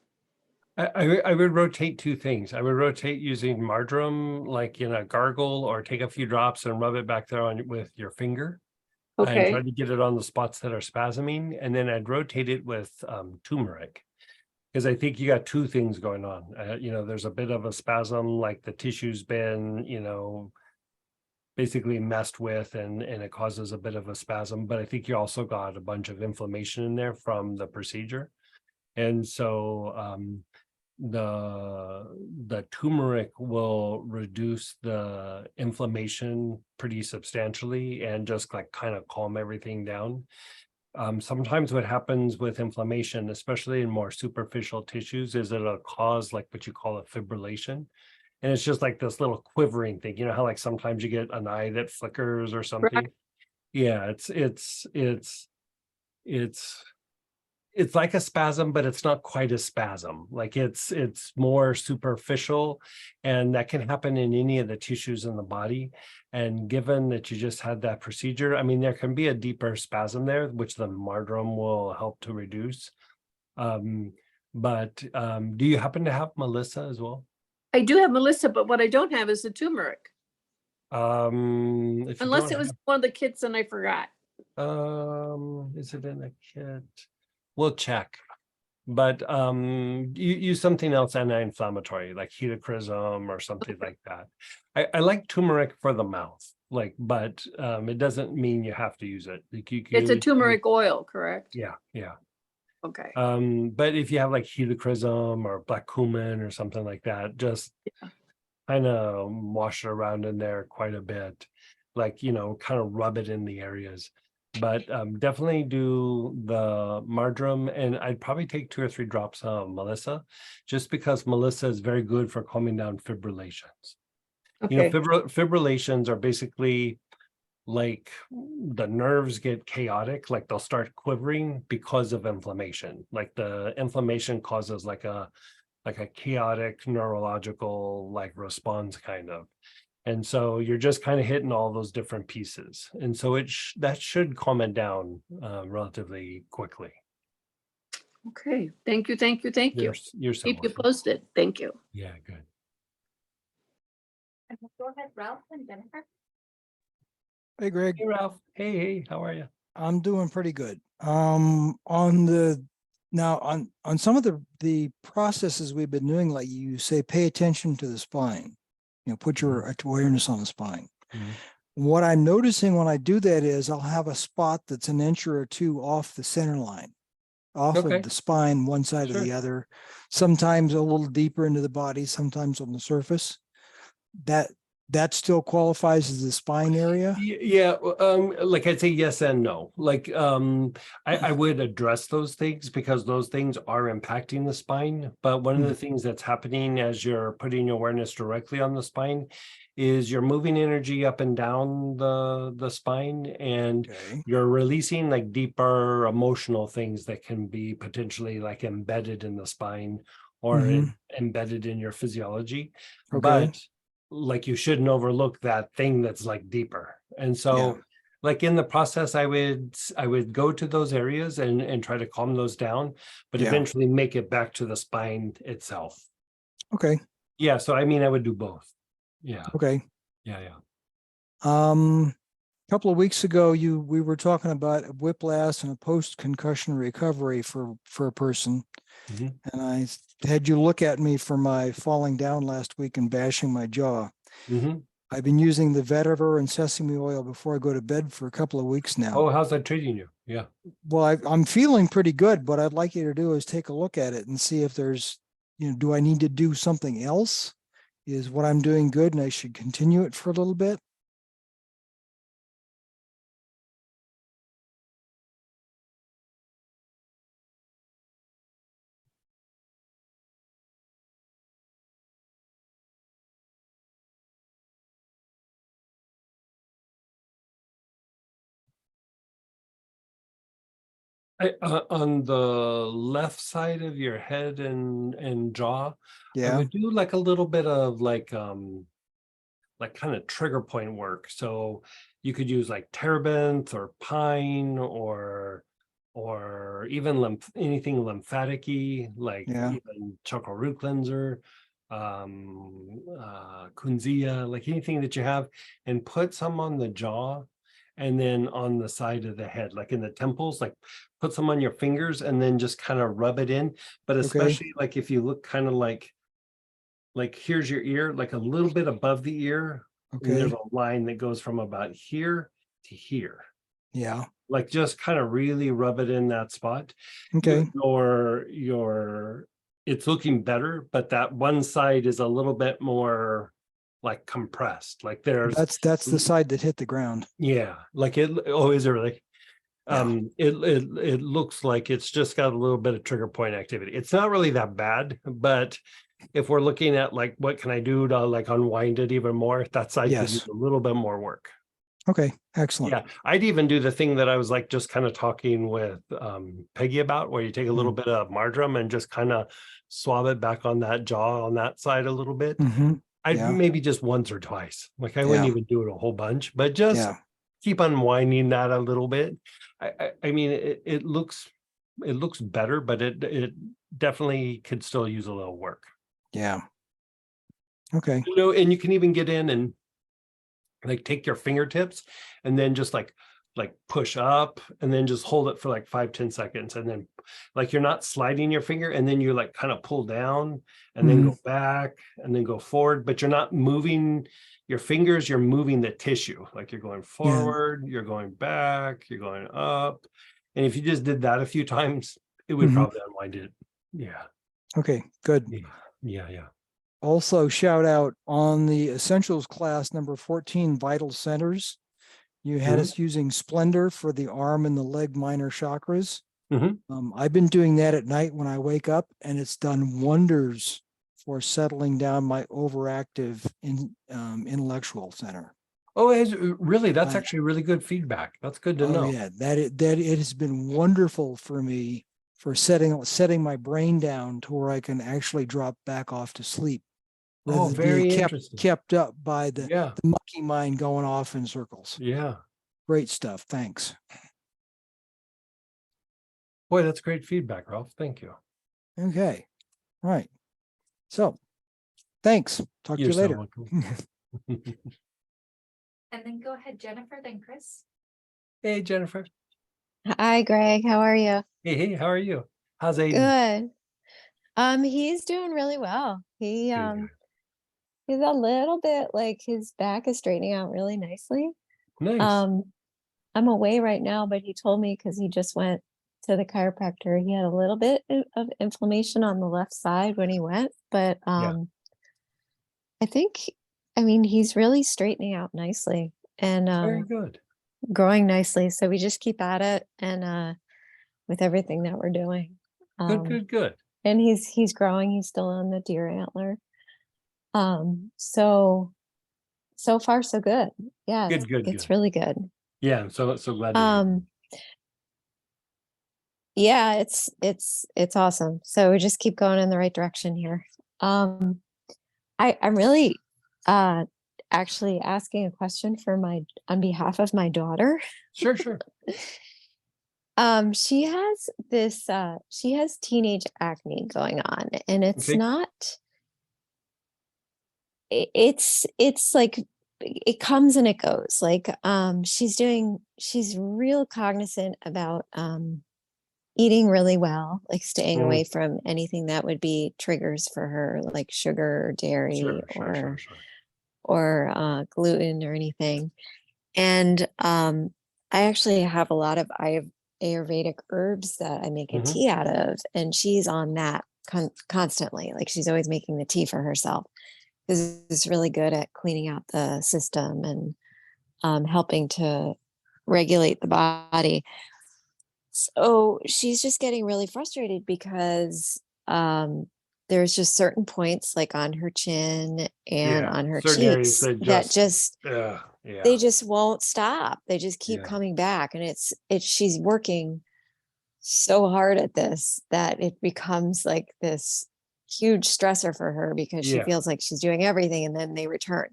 I would rotate two things. I would rotate using marjoram, like in a gargle, or take a few drops and rub it back there on with your finger. And Okay, try to get it on the spots that are spasming. And then I'd rotate it with turmeric. Because I think you got two things going on. There's a bit of a spasm, like the tissue's been, basically messed with, and it causes a bit of a spasm. But I think you also got a bunch of inflammation in there from the procedure. And so the turmeric will reduce the inflammation pretty substantially and just like kind of calm everything down. Sometimes what happens with inflammation, especially in more superficial tissues, is it'll cause like what you call a fibrillation. And it's just like this little quivering thing. You know how like sometimes you get an eye that flickers or something? Yeah, it's like a spasm, but it's not quite a spasm. Like it's more superficial, and that can happen in any of the tissues in the body. And given that you just had that procedure, I mean, there can be a deeper spasm there, which the marjoram will help to reduce. But do you happen to have Melissa as well? I do have Melissa, but what I don't have is the turmeric. If you Unless don't it was one of the kits and I forgot. is it in a kit? We'll check. But you use something else anti-inflammatory, like helichrysum or something like that. I like turmeric for the mouth, but it doesn't mean you have to use it. Like you It's a could, turmeric oil, correct? yeah. Okay. But if you have like helichrysum or black cumin or something like that, just kind of wash it around in there quite a bit, kind of rub it in the areas. But definitely do the marjoram, and I'd probably take 2 or 3 drops of Melissa, just because Melissa is very good for calming down fibrillations. Okay. Fibrillations are basically like the nerves get chaotic, like they'll start quivering because of inflammation. Like the inflammation causes like a chaotic neurological response kind of. And so you're just kind of hitting all those different pieces. And so that should calm it down relatively quickly. Okay. Thank you. Thank you. Thank you. You're so Keep you welcome. posted. Thank you. Yeah, good. Go ahead, Ralph and Jennifer. Hey, Greg, Hey, Ralph. Hey, how are you? I'm doing pretty good. On some of the processes we've been doing, like you say, pay attention to the spine, put your awareness on the spine. Mhm. What I'm noticing when I do that is I'll have a spot that's an inch or 2 off the center line, off Okay. of the spine, one side or the other, sometimes a little deeper into the body, sometimes on the surface. That still qualifies as the spine area? Yeah, like I'd say yes and no. I would address those things because those things are impacting the spine. But one of the things that's happening as you're putting your awareness directly on the spine is you're moving energy up and down the spine, and Okay. you're releasing like deeper emotional things that can be potentially like embedded in the spine or embedded in your physiology. Okay. But like you shouldn't overlook that thing that's like deeper. And so like in the process, I would go to those areas and try to calm those down, but eventually make it back to the spine itself. Okay. Yeah. So I mean, I would do both. Yeah. Okay. Yeah. couple of weeks ago, we were talking about whiplash and a post-concussion recovery for a person. Mhm. And I had you look at me for my falling down last week and bashing my jaw. Mhm. I've been using the vetiver and sesame oil before I go to bed for a couple of weeks now. Oh, how's that treating you? Yeah. Well, I'm feeling pretty good. What I'd like you to do is take a look at it and see if there's, do I need to do something else? Is what I'm doing good and I should continue it for a little bit? On the left side of your head and jaw, I Yeah, would do like a little bit of like kind of trigger point work. So you could use like terebinth or pine or even anything lymphatic-y, like yeah. even charcoal root cleanser, kunzia, like anything that you have, and put some on the jaw and then on the side of the head, like in the temples, like put some on your fingers and then just kind of rub it in. But Okay. especially like if you look kind of like here's your ear, like a little bit above the ear, and there's Okay. a line that goes from about here to here. Yeah. Like just kind of really rub it in that spot. Okay. Your it's looking better, but that one side is a little bit more like compressed. Like there's That's the side that hit the ground. yeah, like it. Oh, is it really? Yeah. It looks like it's just got a little bit of trigger point activity. It's not really that bad, but if we're looking at like what can I do to like unwind it even more, that side could use Yes. a little bit more work. Okay. Excellent. Yeah, I'd even do the thing that I was like just kind of talking with Peggy about, where you take a little bit of marjoram and just kind of swab it back on that jaw on that side a little bit. Mm-hmm. I'd Yeah. maybe just once or twice. Like I wouldn't Yeah. even do it a whole bunch, but just Yeah. keep unwinding that a little bit. I mean, it looks better, but it definitely could still use a little work. Yeah. Okay. And you can even get in and like take your fingertips and then just like push up and then just hold it for like 5-10 seconds, and then like you're not sliding your finger, and then you like kind of pull down and then Mhm. go back and then go forward, but you're not moving your fingers, you're moving the tissue. Like you're going Yeah. forward, you're going back, you're going up. And if you just did that a few times, it would Mhm. probably unwind it. Yeah. Okay. Good. Yeah. Also, shout out on the essentials class number 14, vital centers. You had Mhm. us using Splendor for the arm and the leg minor chakras. Mhm. I've been doing that at night when I wake up, and it's done wonders for settling down my overactive intellectual center. Oh, really? That's I- actually really good feedback. That's good to Oh know. yeah, that it has been wonderful for me for setting my brain down to where I can actually drop back off to sleep, rather Oh, than being very interesting. kept up by the Yeah. monkey mind going off in circles. Yeah. Great stuff. Thanks. Boy, that's great feedback, Ralph. Thank you. Okay. All right. So thanks. Talk to You're you so later. welcome. And then go ahead, Jennifer, then Chris. Hey, Jennifer. Hi, Greg. How are you? Hey, how are you? How's Aiden? Good. He's doing really well. Good. He's a little bit like his back is straightening out really nicely. Nice. I'm away right now, but he told me because he just went to the chiropractor, he had a little bit of inflammation on the left side when he went, but I mean, he's really straightening out nicely and Very good. growing nicely. So we just keep at it and with everything that we're doing. Good. And he's growing. He's still on the deer antler. So far so good. Yeah, Good. it's really good. Yeah, I'm so glad to hear. Yeah, it's awesome. So we just keep going in the right direction here. I'm really actually asking a question on behalf of my daughter. Sure. She has teenage acne going on, and it's Okay. not, it's like it comes and it goes. Like, she's real cognizant about eating really well, like staying Mm. away from anything that would be triggers for her, like sugar or dairy Sure. or gluten or anything. And I actually have a lot of Ayurvedic herbs that I make a Mhm. tea out of, and she's on that constantly. Like, she's always making the tea for herself because it's really good at cleaning out the system and helping to regulate the body. So she's just getting really frustrated because there's just certain points like on her chin and Yeah, on her certain areas cheeks that that just yeah, they yeah, just won't stop. They just keep yeah, coming back, and it's she's working so hard at this that it becomes like this huge stressor for her because she yeah. feels like she's doing everything and then they return.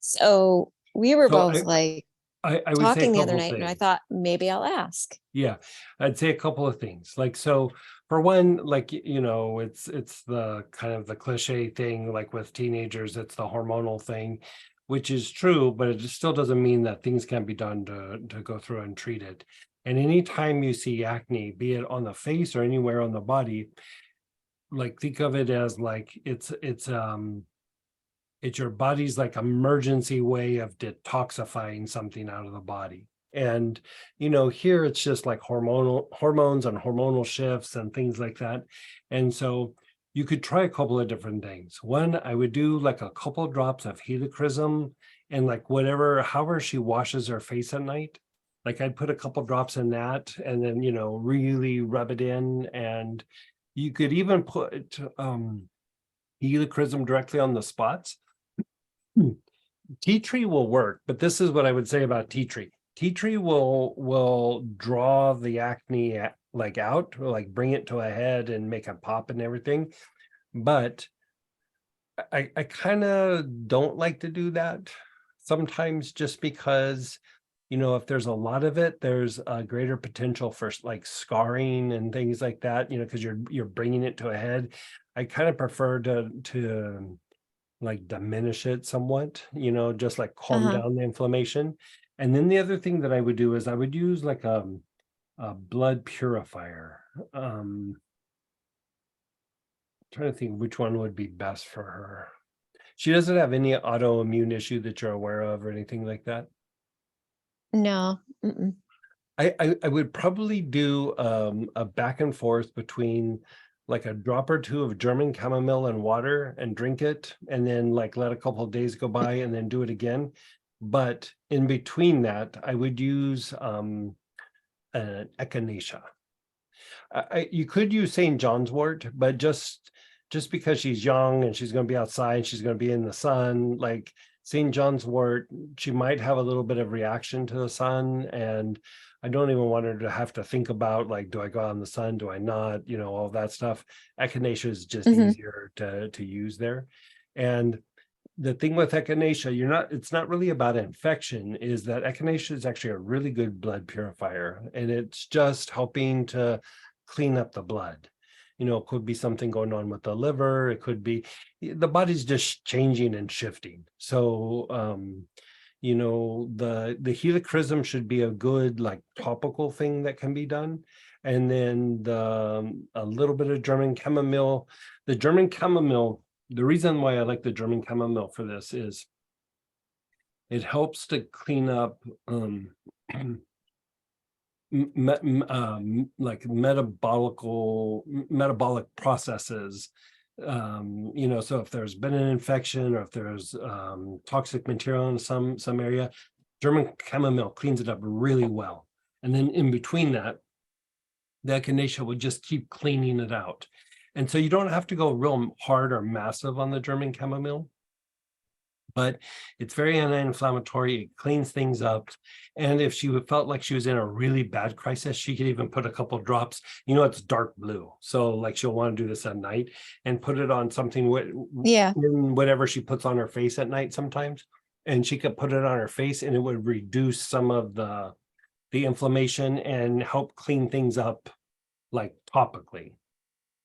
So we were So both like I would say a talking the other couple of night, and I things. thought maybe I'll ask. Yeah, I'd say a couple of things. Like, so for one, like, it's the kind of the cliche thing, like with teenagers, it's the hormonal thing, which is true, but it just still doesn't mean that things can't be done to go through and treat it. And anytime you see acne, be it on the face or anywhere on the body, like think of it as like it's your body's like emergency way of detoxifying something out of the body. And here it's just like hormones and hormonal shifts and things like that. And so you could try a couple of different things. One, I would do like a couple drops of helichrysum and like however she washes her face at night. Like I'd put a couple drops in that and then really rub it in. And you could even put helichrysum directly on the spots. Tea tree will work, but this is what I would say about tea tree. Tea tree will draw the acne like out, or like bring it to a head and make it pop and everything. But I kind of don't like to do that sometimes, just because if there's a lot of it, there's a greater potential for like scarring and things like that. Because you're bringing it to a head. I kind of prefer to like diminish it somewhat, just like calm Uh-huh. down the inflammation. And then the other thing that I would do is I would use like a blood purifier. Trying to think which one would be best for her. She doesn't have any autoimmune issue that you're aware of or anything like that. No. Mm-mm. I would probably do a back and forth between like a drop or two of German chamomile and water and drink it, and then like let a couple of days go by and then do it again. But in between that, I would use echinacea. You could use St. John's wort, but just because she's young and she's going to be outside and she's going to be in the sun, like St. John's wort, she might have a little bit of reaction to the sun. And I don't even want her to have to think about like, do I go out in the sun? Do I not? All that stuff. Echinacea is just Mhm. easier to use there. And the thing with echinacea, it's not really about infection, is that echinacea is actually a really good blood purifier. And it's just helping to clean up the blood. It could be something going on with the liver. It could be the body's just changing and shifting. So the helichrysum should be a good like topical thing that can be done. And then a little bit of German chamomile. The German chamomile, the reason why I like the German chamomile for this is it helps to clean up like metabolic processes. So if there's been an infection or if there's toxic material in some area, German chamomile cleans it up really well. And then in between that, the echinacea would just keep cleaning it out. And so you don't have to go real hard or massive on the German chamomile, but it's very anti-inflammatory. It cleans things up. And if she felt like she was in a really bad crisis, she could even put a couple drops. It's dark blue. So like she'll want to do this at night and put it on something Yeah. in whatever she puts on her face at night sometimes. And she could put it on her face and it would reduce some of the inflammation and help clean things up like topically.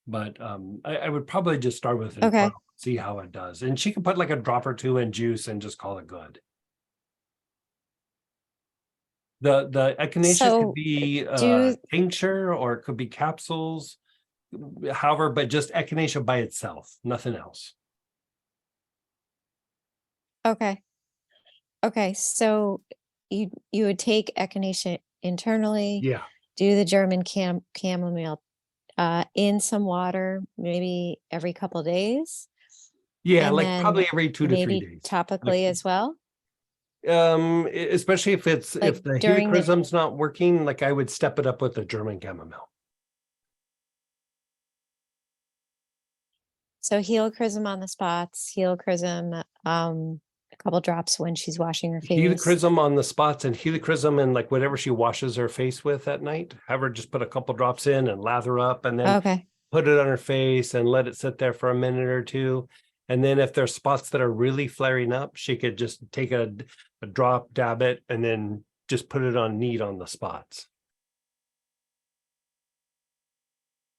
But I would probably just start with it, Okay. see how it does. And she can put like a drop or two in juice and just call it good. The echinacea So, could be do- tincture or it could be capsules, however, but just echinacea by itself, nothing else. Okay. Okay, so you would take echinacea internally, Yeah. do the German chamomile in some water, maybe every couple days, Yeah, and like probably then every 2 to 3 maybe days. topically as well, Especially if it's like if the during the. helichrysum's not working, like I would step it up with the German chamomile. So helichrysum on the spots, helichrysum, a couple drops when she's washing her face. Helichrysum on the spots and helichrysum and like whatever she washes her face with at night. Have her just put a couple drops in and lather up and then Okay, put it on her face and let it sit there for a minute or two. And then if there's spots that are really flaring up, she could just take a drop, dab it, and then just put it on neat on the spots.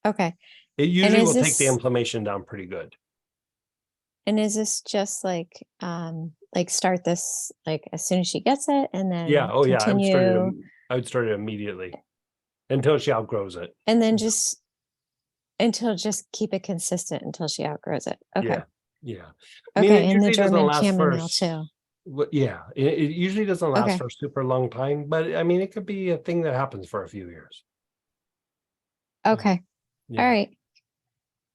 okay. It usually is will take the this- inflammation down pretty good. And is this just like start this like as soon as she gets it and then Yeah. Oh yeah. continue I would start it immediately until she outgrows it. and then just keep it consistent until she outgrows it. Okay. Yeah. Yeah. I mean, Okay, it and the usually doesn't German last chamomile for too. yeah, it usually doesn't last Okay. for a super long time, but I mean, it could be a thing that happens for a few years. Okay. Yeah. All right.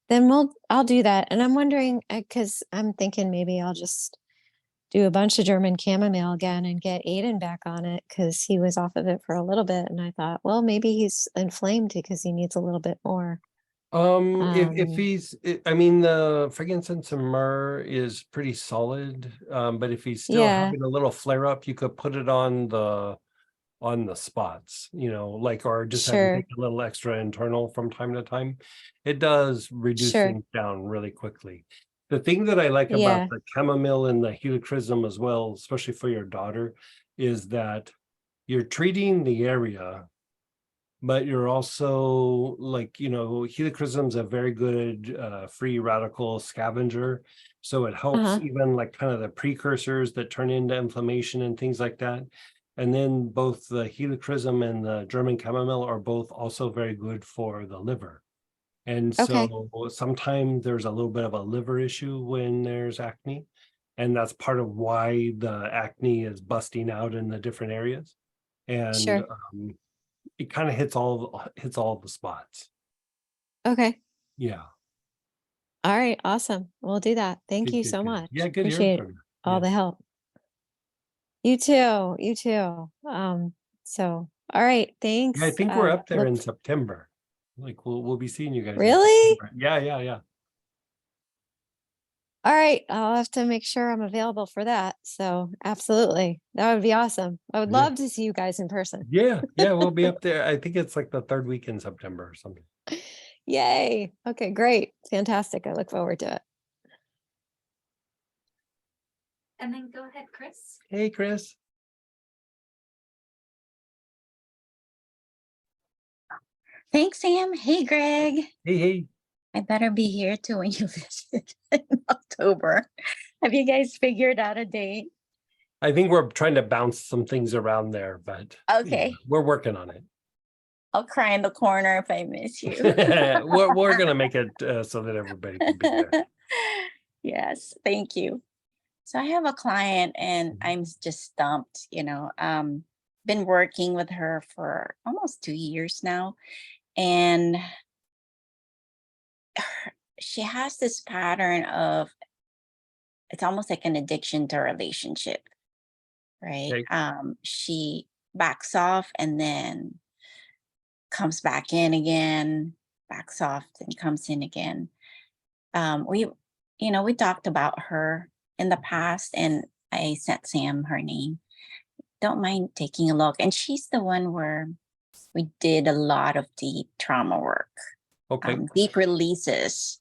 Then I'll do that. And I'm wondering, because I'm thinking maybe I'll just do a bunch of German chamomile again and get Aiden back on it because he was off of it for a little bit. And I thought, well, maybe he's inflamed because he needs a little bit more. If he's, I mean, the frankincense and myrrh is pretty solid. But if he's still Yeah, having a little flare up, you could put it on the spots, like, or just have him sure, take a little extra internal from time to time. It does reduce sure. things down really quickly. The thing that I like about Yeah. the chamomile and the helichrysum as well, especially for your daughter, is that you're treating the area, but you're also like, helichrysum's a very good free radical scavenger. So it helps Uh-huh. even like kind of the precursors that turn into inflammation and things like that. And then both the helichrysum and the German chamomile are both also very good for the liver. And Okay. so sometimes there's a little bit of a liver issue when there's acne. And that's part of why the acne is busting out in the different areas. And Sure. it kind of hits all the spots. Okay. Yeah. All right. Awesome. We'll do that. Thank Good, you good, so good. much. Yeah, good hearing Appreciate from you. all Yeah. the help. You too. You too. So all right. Thanks. Yeah, I think we're up there Look, in September. Like we'll be seeing you guys. in really? September. Yeah. All right. I'll have to make sure I'm available for that. So absolutely. That would be awesome. I would Yeah. love to see you guys in person. Yeah, we'll be up there. I think it's like the third week in September or something. Yay. Okay, great. Fantastic. I look forward to it. And then go ahead, Chris. Hey, Chris. Thanks, Sam. Hey, Greg. Hey. I better be here too when you visit in October. Have you guys figured out a date? I think we're trying to bounce some things around there, but Okay. we're working on it. I'll cry in the corner if I miss you. we're gonna make it so that everybody can be there. Yes, thank you. So I have a client and I'm just stumped, been working with her for almost 2 years now. And she has this pattern of, it's almost like an addiction to a relationship, right? Okay. She backs off and then comes back in again, backs off and comes in again. We talked about her in the past and I sent Sam her name. Don't mind taking a look. And she's the one where we did a lot of deep trauma work, Okay. deep releases.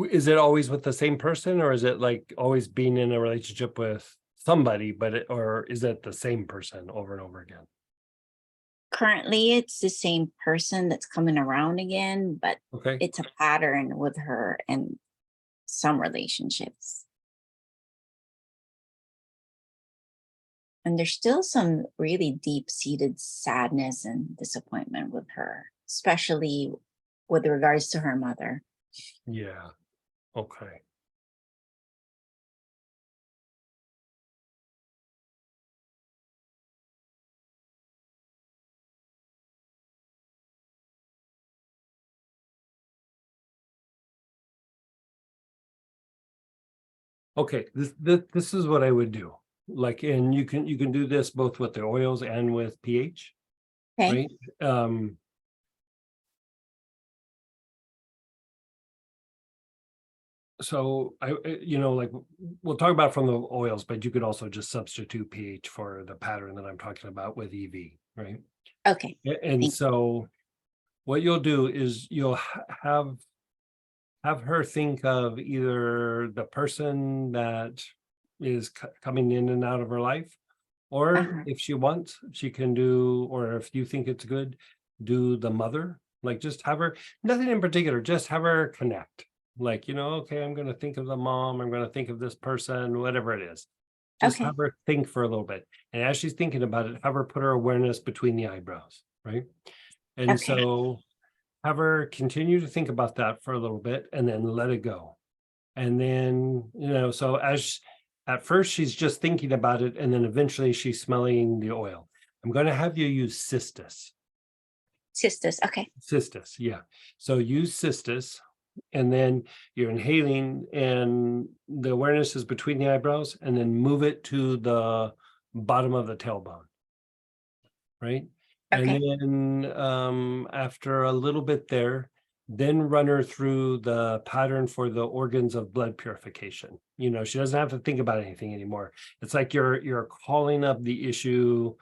Is it always with the same person, or is it like always being in a relationship with somebody, or is it the same person over and over again? Currently, it's the same person that's coming around again, but Okay. it's a pattern with her and some relationships. And there's still some really deep-seated sadness and disappointment with her, especially with regards to her mother. Yeah. Okay. Okay, this is what I would do. Like, and you can do this both with the oils and with pH, Okay. right? So like we'll talk about from the oils, but you could also just substitute pH for the pattern that I'm talking about with EV, right? Okay. And Thank- so what you'll do is you'll have her think of either the person that is coming in and out of her life, or Uh-huh. if she wants, she can do, or if you think it's good, do the mother. Like just have her, nothing in particular, just have her connect. Like, okay, I'm going to think of the mom, I'm going to think of this person, whatever it is. Just Okay. have her think for a little bit. And as she's thinking about it, have her put her awareness between the eyebrows, right? And Okay. so have her continue to think about that for a little bit and then let it go. And then, so at first she's just thinking about it, and then eventually she's smelling the oil. I'm going to have you use cistus. Sisters. Okay. Cistus, yeah. So use cistus, and then you're inhaling, and the awareness is between the eyebrows, and then move it to the bottom of the tailbone, right? And Okay. then after a little bit there, then run her through the pattern for the organs of blood purification. She doesn't have to think about anything anymore. It's like you're calling up the issue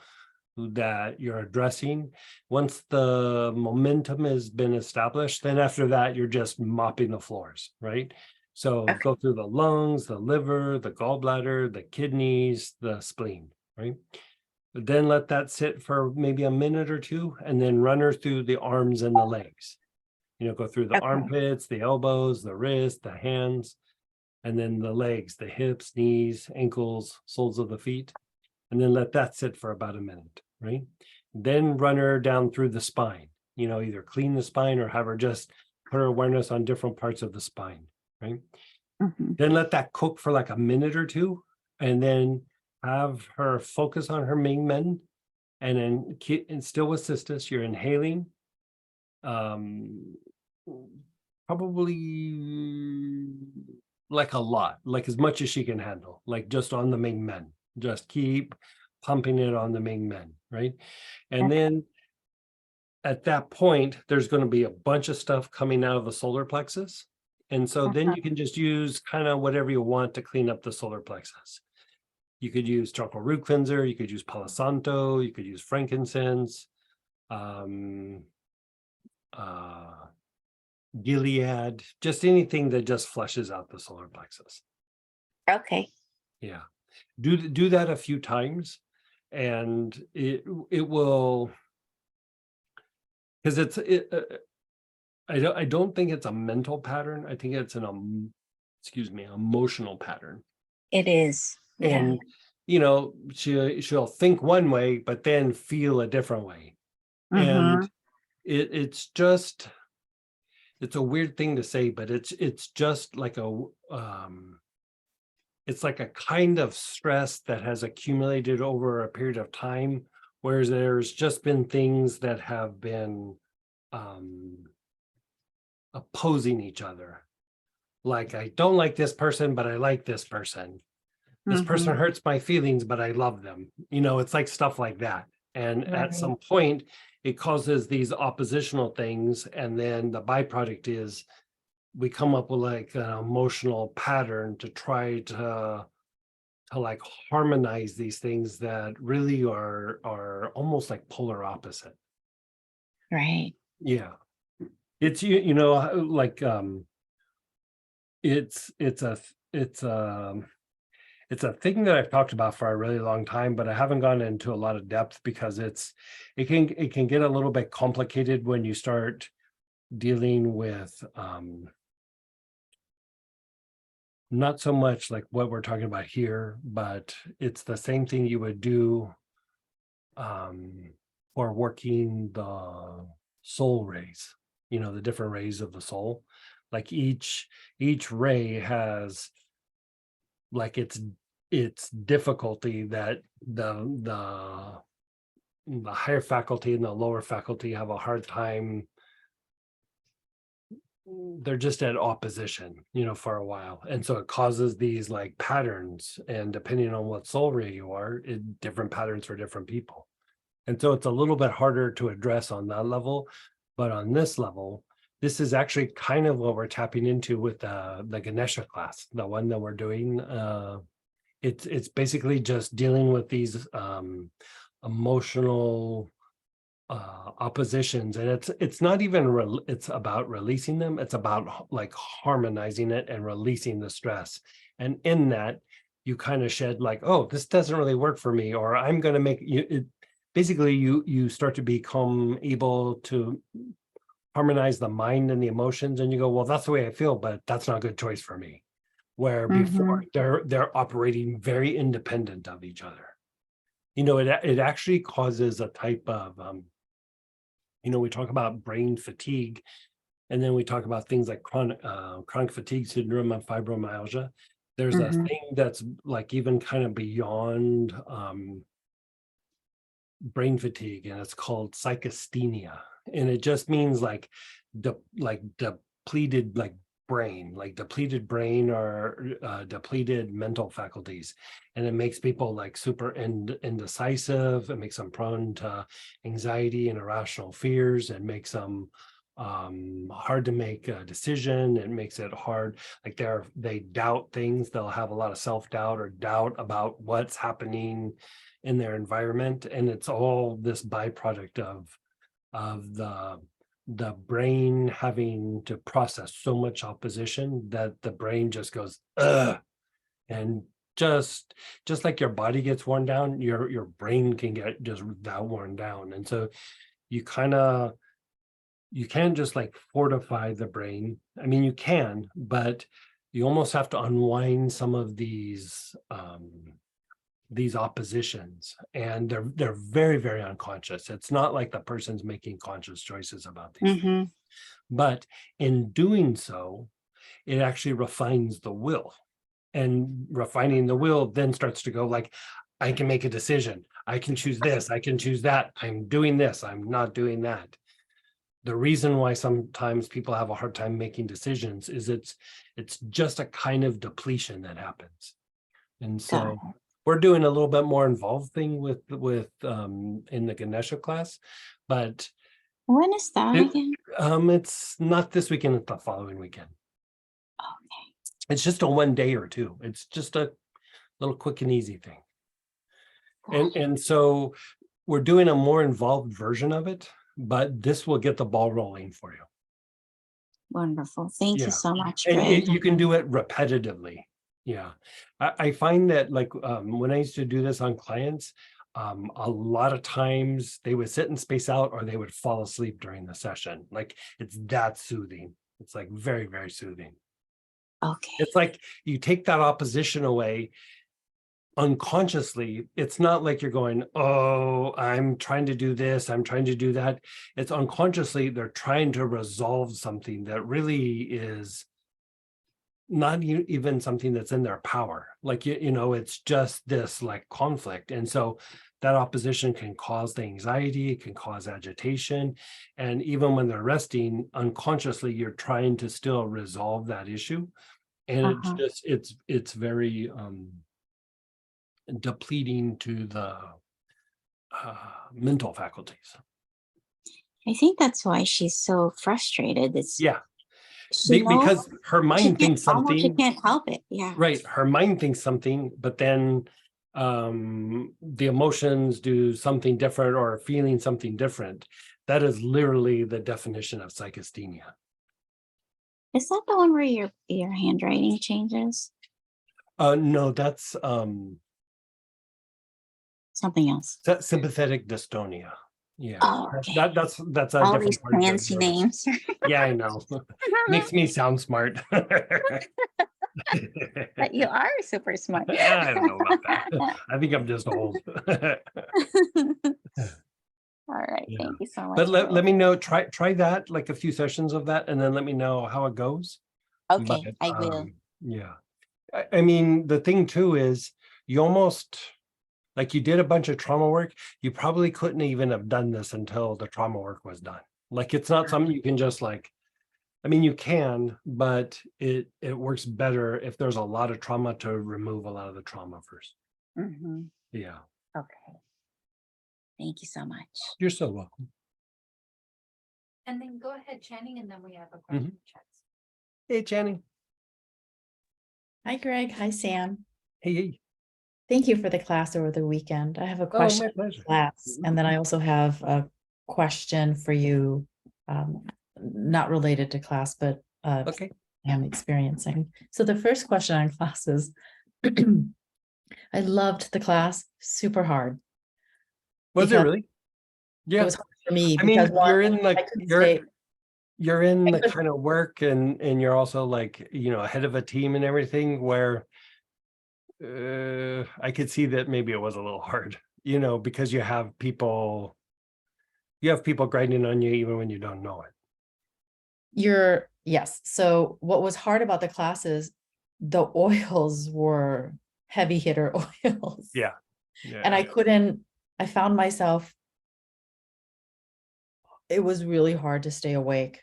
that you're addressing. Once the momentum has been established, then after that, you're just mopping the floors, right? So Okay. go through the lungs, the liver, the gallbladder, the kidneys, the spleen, right? Then let that sit for maybe a minute or two, and then run her through the arms and the legs. Go through the Okay. armpits, the elbows, the wrists, the hands, and then the legs, the hips, knees, ankles, soles of the feet, and then let that sit for about a minute, right? Then run her down through the spine, either clean the spine or have her just put her awareness on different parts of the spine, right? Mhm. Then let that cook for like a minute or two, and then have her focus on her main men, and then and still with cystis, you're inhaling, probably like a lot, like as much as she can handle, like just on the main men. Just keep pumping it on the main men, right? And Okay. then at that point, there's going to be a bunch of stuff coming out of the solar plexus. And so then you can just use kind of whatever you want to clean up the solar plexus. You could use charcoal root cleanser, you could use Palo Santo, you could use frankincense, Gilead, just anything that just flushes out the solar plexus. Okay. Yeah, do that a few times, and it will, because I don't think it's a mental pattern. I think it's an emotional pattern. It is. Yeah. And she'll think one way, but then feel a different way. And Mhm. it's a weird thing to say, but it's just like it's like a kind of stress that has accumulated over a period of time, whereas there's just been things that have been opposing each other. Like, I don't like this person, but I like this person. This person Mhm. hurts my feelings, but I love them. It's like stuff like that. And at Right. some point, it causes these oppositional things. And then the byproduct is we come up with like an emotional pattern to try to like harmonize these things that really are almost like polar opposite. Right. Yeah. It's like it's a thing that I've talked about for a really long time, but I haven't gone into a lot of depth because it can get a little bit complicated when you start dealing with not so much like what we're talking about here, but it's the same thing you would do for working the soul rays, you know, the different rays of the soul. Like each ray has like its difficulty that the higher faculty and the lower faculty have a hard time. They're just at opposition, you know, for a while. And so it causes these like patterns, and depending on what soul ray you are, different patterns for different people. And so it's a little bit harder to address on that level. But on this level, this is actually kind of what we're tapping into with the Ganesha class, the one that we're doing. It's basically just dealing with these emotional oppositions, and it's not even it's about releasing them. It's about like harmonizing it and releasing the stress. And in that, you kind of shed like, oh, this doesn't really work for me, or I'm going to make you. Basically, you start to become able to harmonize the mind and the emotions, and you go, well, that's the way I feel, but that's not a good choice for me. Where before they're operating very independent of each other. You know, it actually causes a type of you know, we talk about brain fatigue, and then we talk about things like chronic fatigue syndrome and fibromyalgia. There's a thing that's like even kind of beyond brain fatigue, and it's called psychasthenia, and it just means like depleted depleted brain or depleted mental faculties. And it makes people like super indecisive. It makes them prone to anxiety and irrational fears. It makes them hard to make a decision. It makes it hard, like they doubt things. They'll have a lot of self-doubt or doubt about what's happening in their environment. And it's all this byproduct of the brain having to process so much opposition that the brain just goes, ugh. And just like your body gets worn down, your brain can get just that worn down. And so you can't just like fortify the brain. I mean, you can, but you almost have to unwind some of these oppositions, and they're very, very unconscious. It's not like the person's making conscious choices about these things. But in doing so, it actually refines the will, and refining the will then starts to go like, I can make a decision. I can choose this. I can choose that. I'm doing this. I'm not doing that. The reason why sometimes people have a hard time making decisions is it's just a kind of depletion that happens. And so we're doing a little bit more involved thing with in the Ganesha class, but When is that again? it's not this weekend, it's the following weekend. Okay. It's just a 1 day or two. It's just a little quick and easy thing. And so we're doing a more involved version of it, but this will get the ball rolling for you. Wonderful. Thank you so much. And you can do it repetitively. Yeah. I find that like when I used to do this on clients, a lot of times they would sit and space out, or they would fall asleep during the session. Like it's that soothing. It's like very, very soothing. Okay. It's like you take that opposition away unconsciously. It's not like you're going, oh, I'm trying to do this, I'm trying to do that. It's unconsciously they're trying to resolve something that really is not even something that's in their power. Like, you know, it's just this like conflict. And so that opposition can cause the anxiety, it can cause agitation. And even when they're resting, unconsciously, you're trying to still resolve that issue. And it's very depleting to the mental faculties. I think that's why she's so frustrated. It's Because her mind thinks something. She can't help it. Yeah. Right. Her mind thinks something, but then the emotions do something different, or feeling something different. That is literally the definition of psychasthenia. Is that the one where your handwriting changes? No, that's something else. Sympathetic dystonia. Yeah. Oh, okay. That's a all different these part of fancy names. Yeah, I know. Makes me sound smart. But you are super smart. I don't know about that. I think I'm just old. All right, Yeah. thank you so much. But for let me know, try that, like a few sessions of that, and then let me know how it goes. Okay, But I will. yeah. I mean, the thing too is you almost like you did a bunch of trauma work. You probably couldn't even have done this until the trauma work was done. Like it's not something you can just like, I mean, you can, but it works better if there's a lot of trauma to remove a lot of the trauma first. Mhm. Yeah. Okay. Thank you so much. You're so welcome. And then go ahead, Channing, and then we have a question. Checks. Hey, Channing. Hi, Greg. Hi, Sam. Hey, hey. Thank you for the class over the weekend. I have a Oh, question my on the pleasure. class, and then I also have a question for you, not related to class, but Okay. I'm experiencing. So the first question on class is, I loved the class, super hard. Was it Because really? It Yeah. was hard for me I mean, because one, you're in I like couldn't stay. you're in I the couldn't- kind of work and you're also like, you know, ahead of a team and everything where I could see that maybe it was a little hard, you know, because you have people grinding on you even when you don't know it. Yes. So what was hard about the class is the oils were heavy hitter oils. Yeah. Yeah. And I found myself, it was really hard to stay awake.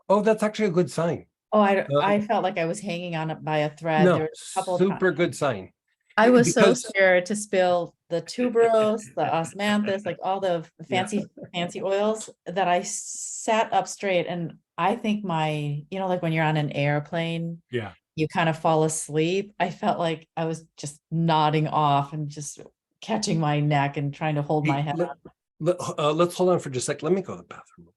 Oh, that's actually a good sign. Oh, Uh, I felt like I was hanging on it by a thread. There No, was a couple of super times. good sign. I was so because scared to spill the tuberose, the osmanthus, like all the Yeah. fancy oils, that I sat up straight. And I think like when you're on an airplane, Yeah. you kind of fall asleep. I felt like I was just nodding off and just catching my neck and trying to hold my Hey, head up. let's hold on for just a sec. Let me go to the bathroom.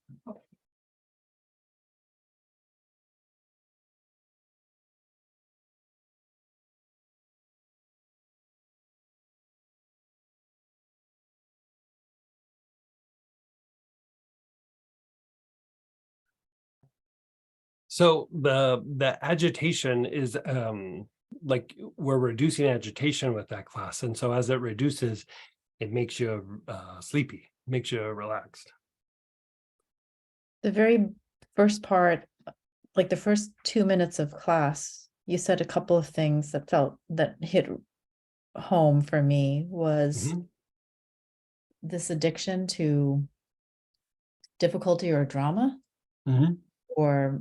So the agitation is like we're reducing agitation with that class. And so as it reduces, it makes you sleepy, makes you relaxed. The very first part, like the first 2 minutes of class, you said a couple of things that hit home for me was Mhm. this addiction to difficulty or drama Mhm. or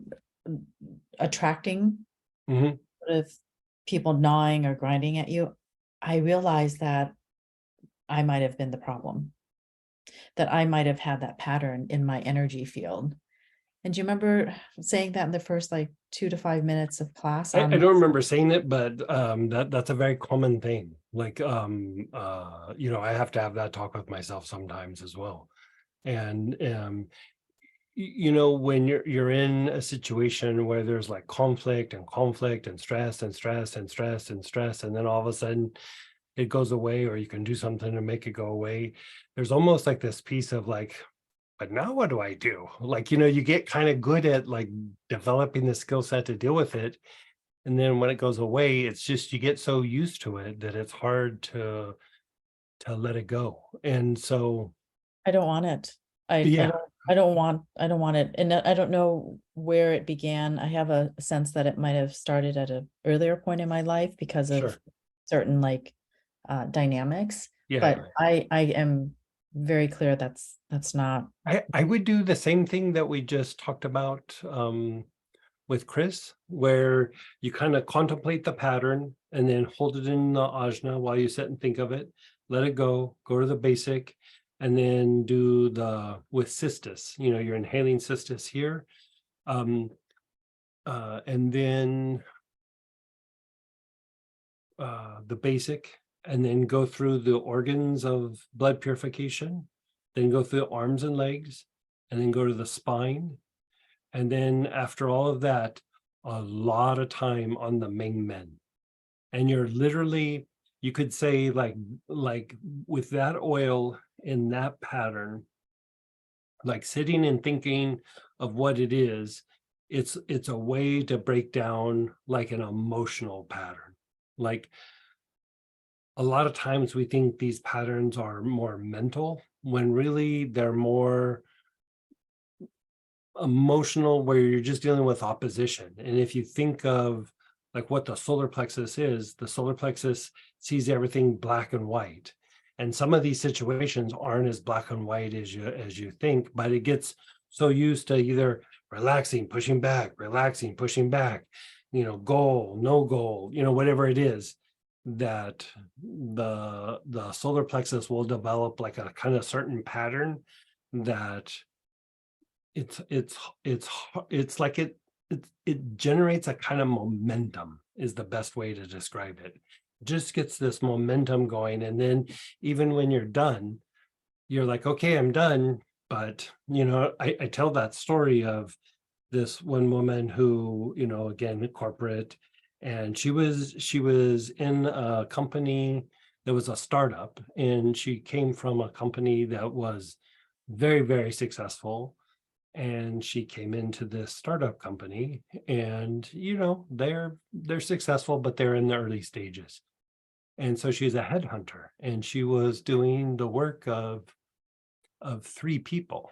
attracting Mhm. sort of people gnawing or grinding at you. I realized that I might have been the problem, that I might have had that pattern in my energy field. And do you remember saying that in the first like 2 to 5 minutes of class I on don't remember saying it, but that's a very common thing. Like you know, I have to have that talk with myself sometimes as well. And you know, when you're in a situation where there's like conflict and stress and stress and stress and stress, and then all of a sudden it goes away, or you can do something to make it go away. There's almost like this piece of like, but now what do I do? Like, you know, you get kind of good at like developing the skill set to deal with it. And then when it goes away, it's just you get so used to it that it's hard to let it go. And so I don't want it. yeah, I don't want it. And I don't know where it began. I have a sense that it might have started at an earlier point in my life because of sure. certain like dynamics. Yeah, But yeah. I am very clear that's not. I would do the same thing that we just talked about with Chris, where you kind of contemplate the pattern and then hold it in the ajna while you sit and think of it, let it go to the basic, and then do the with cistus, you know, you're inhaling cistus here. And then the basic, and then go through the organs of blood purification, then go through the arms and legs, and then go to the spine. And then after all of that, a lot of time on the Ming Men. And you're literally, you could say like with that oil in that pattern, like sitting and thinking of what it is, it's a way to break down like an emotional pattern. Like a lot of times we think these patterns are more mental when really they're more emotional, where you're just dealing with opposition. And if you think of like what the solar plexus is, the solar plexus sees everything black and white. And some of these situations aren't as black and white as you think, but it gets so used to either relaxing, pushing back, relaxing, pushing back, goal, no goal, whatever it is, that the solar plexus will develop like a kind of certain pattern that it's like it generates a kind of momentum, is the best way to describe it. Just gets this momentum going, and then even when you're done, you're like, okay, I'm done. But I tell that story of this one woman who, again, corporate, and she was in a company that was a startup, and she came from a company that was very, very successful. And she came into this startup company, and they're successful, but they're in the early stages. And so she's a headhunter, and she was doing the work of 3 people.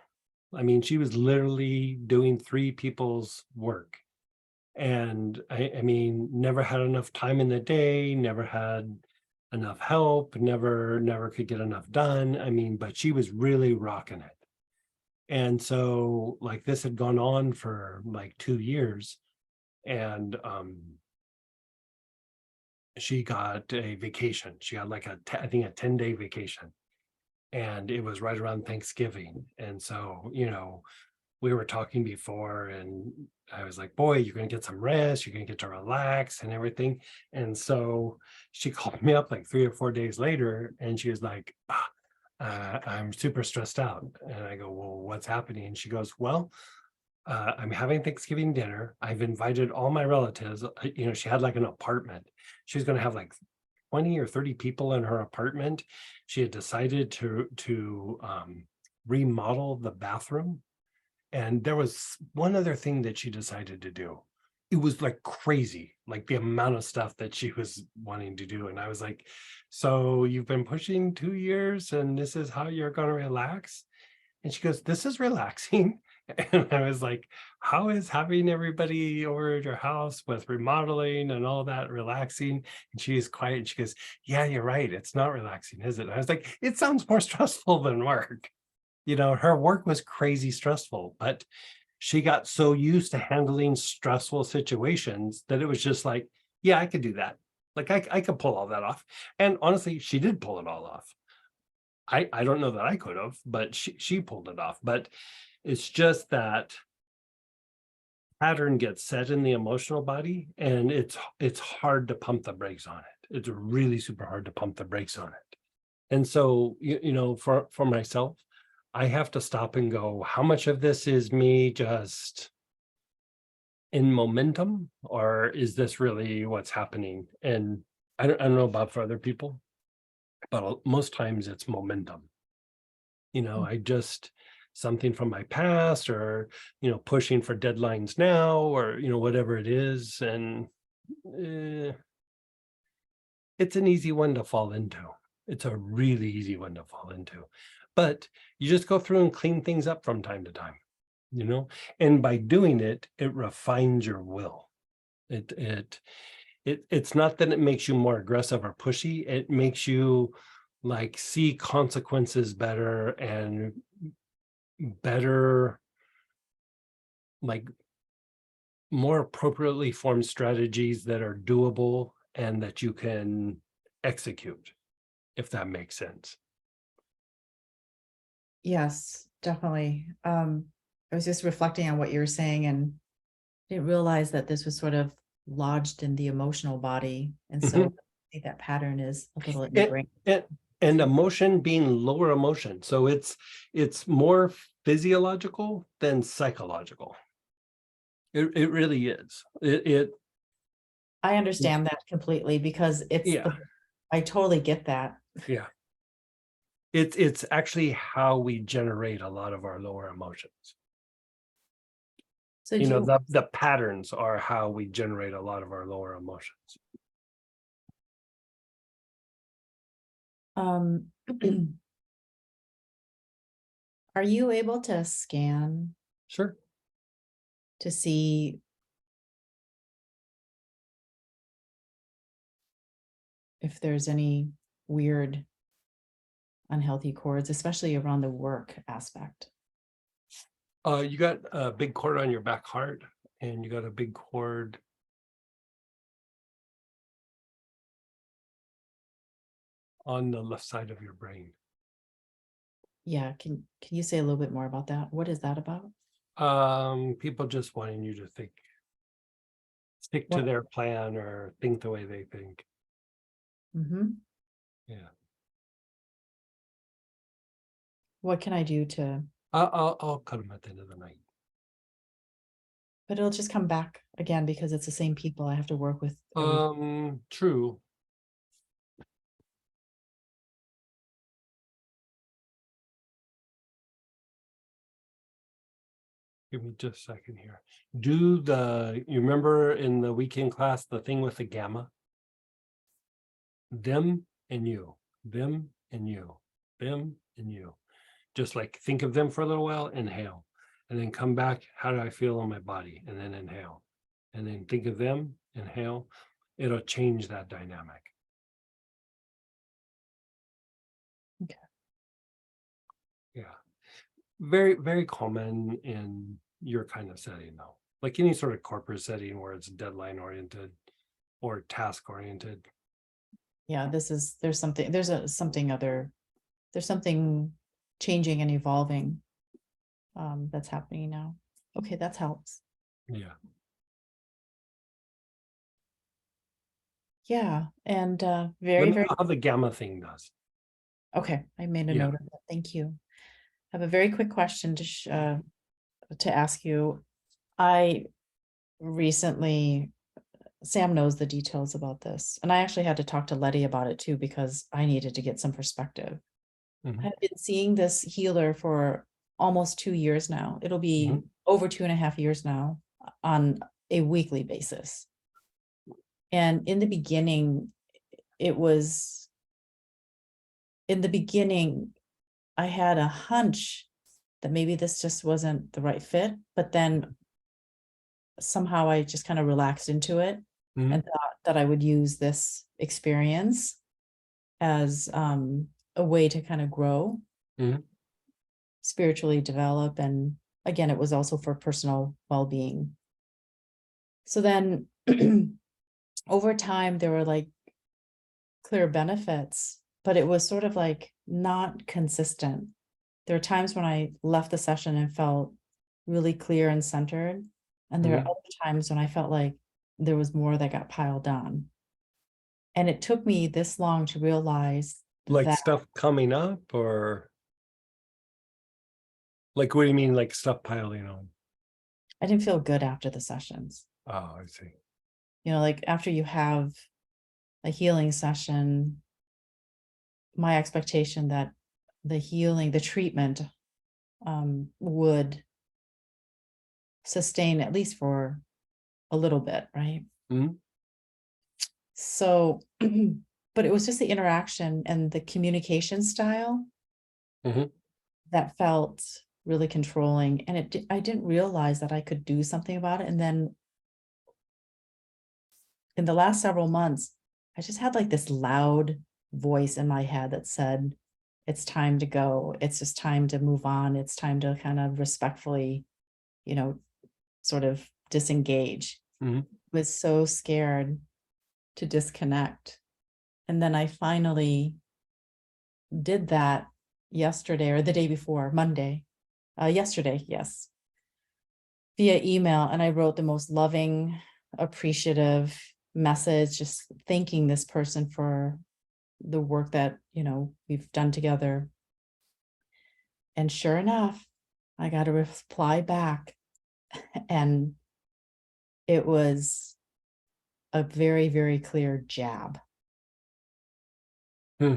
I mean, she was literally doing 3 people's work. And I mean, never had enough time in the day, never had enough help, never could get enough done. I mean, but she was really rocking it. And so like this had gone on for like 2 years, and she got a vacation. She got like I think a 10-day vacation, and it was right around Thanksgiving. And so, we were talking before, and I was like, boy, you're going to get some rest, you're going to get to relax and everything. And so she called me up like 3 or 4 days later, and she was like, I'm super stressed out. And I go, well, what's happening? And she goes, well, I'm having Thanksgiving dinner. I've invited all my relatives. She had like an apartment. She was going to have like 20 or 30 people in her apartment. She had decided to remodel the bathroom. And there was one other thing that she decided to do. It was like crazy, like the amount of stuff that she was wanting to do. And I was like, so you've been pushing 2 years, and this is how you're going to relax? And she goes, this is relaxing. And I was like, how is having everybody over at your house with remodeling and all that relaxing? And she's quiet. And she goes, yeah, you're right. It's not relaxing, is it? And I was like, it sounds more stressful than work. Her work was crazy stressful, but she got so used to handling stressful situations that it was just like, yeah, I could do that. Like I could pull all that off. And honestly, she did pull it all off. I don't know that I could have, but she pulled it off. But it's just that pattern gets set in the emotional body, and it's hard to pump the brakes on it. It's really super hard to pump the brakes on it. And so, for myself, I have to stop and go, how much of this is me just in momentum, or is this really what's happening? And I don't know about for other people, but most times it's momentum. I just something from my past, or pushing for deadlines now, or whatever it is. And it's an easy one to fall into. It's a really easy one to fall into. But you just go through and clean things up from time to time, and by doing it, it refines your will. It's not that it makes you more aggressive or pushy. It makes you like see consequences better, and better, like more appropriately formed strategies that are doable and that you can execute, if that makes sense. Yes, definitely. I was just reflecting on what you were saying, and didn't realize that this was sort of lodged in the emotional body. And so I think that pattern is a little in the brain. And emotion being lower emotion. So it's more physiological than psychological. It really is. I understand that completely, because I totally get that. Yeah. It's actually how we generate a lot of our lower emotions. So You do know, you, the patterns are how we generate a lot of our lower emotions. um, are you able to scan Sure. to see if there's any weird unhealthy cords, especially around the work aspect? You got a big cord on your back heart, and you got a big cord on the left side of your brain. Yeah, can you say a little bit more about that? What is that about? People just wanting you to stick to What? their plan or think the way they think. Mm-hmm. Yeah. What can I do to, I'll cut them at the end of the night. but it'll just come back again because it's the same people I have to work with. True. Give me just a second here. You remember in the weekend class, the thing with the gamma? Them and you, them and you, them and you. Just like think of them for a little while, inhale, and then come back. How do I feel on my body? And then inhale, and then think of them, inhale. It'll change that dynamic. Okay. Yeah. Very, very common in your kind of setting though. Like any sort of corporate setting where it's deadline oriented or task oriented. Yeah, there's something changing and evolving that's happening now. Okay, that helps. Yeah. Yeah, and Let very, me very, know how the gamma thing does. okay, I made a Yeah. note of that. Thank you. I have a very quick question to ask you. I recently, Sam knows the details about this, and I actually had to talk to Letty about it too because I needed to get some perspective. Mhm. I've been seeing this healer for almost 2 years now. It'll be Mhm. over 2.5 years now on a weekly basis. And in the beginning, I had a hunch that maybe this just wasn't the right fit, but then somehow I just kind of relaxed into it Mhm. and thought that I would use this experience as a way to kind of grow, Mhm. spiritually develop, and again, it was also for personal well-being. So then over time, there were like clear benefits, but it was sort of like not consistent. There are times when I left the session and felt really clear and centered. And there are Mhm. other times when I felt like there was more that got piled on. And it took me this long to realize Like that stuff coming up, or like what do you mean, like stuff piling on? I didn't feel good after the sessions. Oh, I see. You know, like after you have a healing session, my expectation that the treatment would sustain at least for a little bit, right? Mhm. So, but it was just the interaction and the communication style Mhm. that felt really controlling. And I didn't realize that I could do something about it. And then in the last several months, I just had like this loud voice in my head that said, it's time to go. It's just time to move on. It's time to kind of respectfully, sort of disengage. Mhm. Was so scared to disconnect. And then I finally did that yesterday or the day before, Monday. Yesterday, yes, via email. And I wrote the most loving, appreciative message, just thanking this person for the work that, we've done together. And sure enough, I got a reply back, and it was a very, very clear jab. Hmm.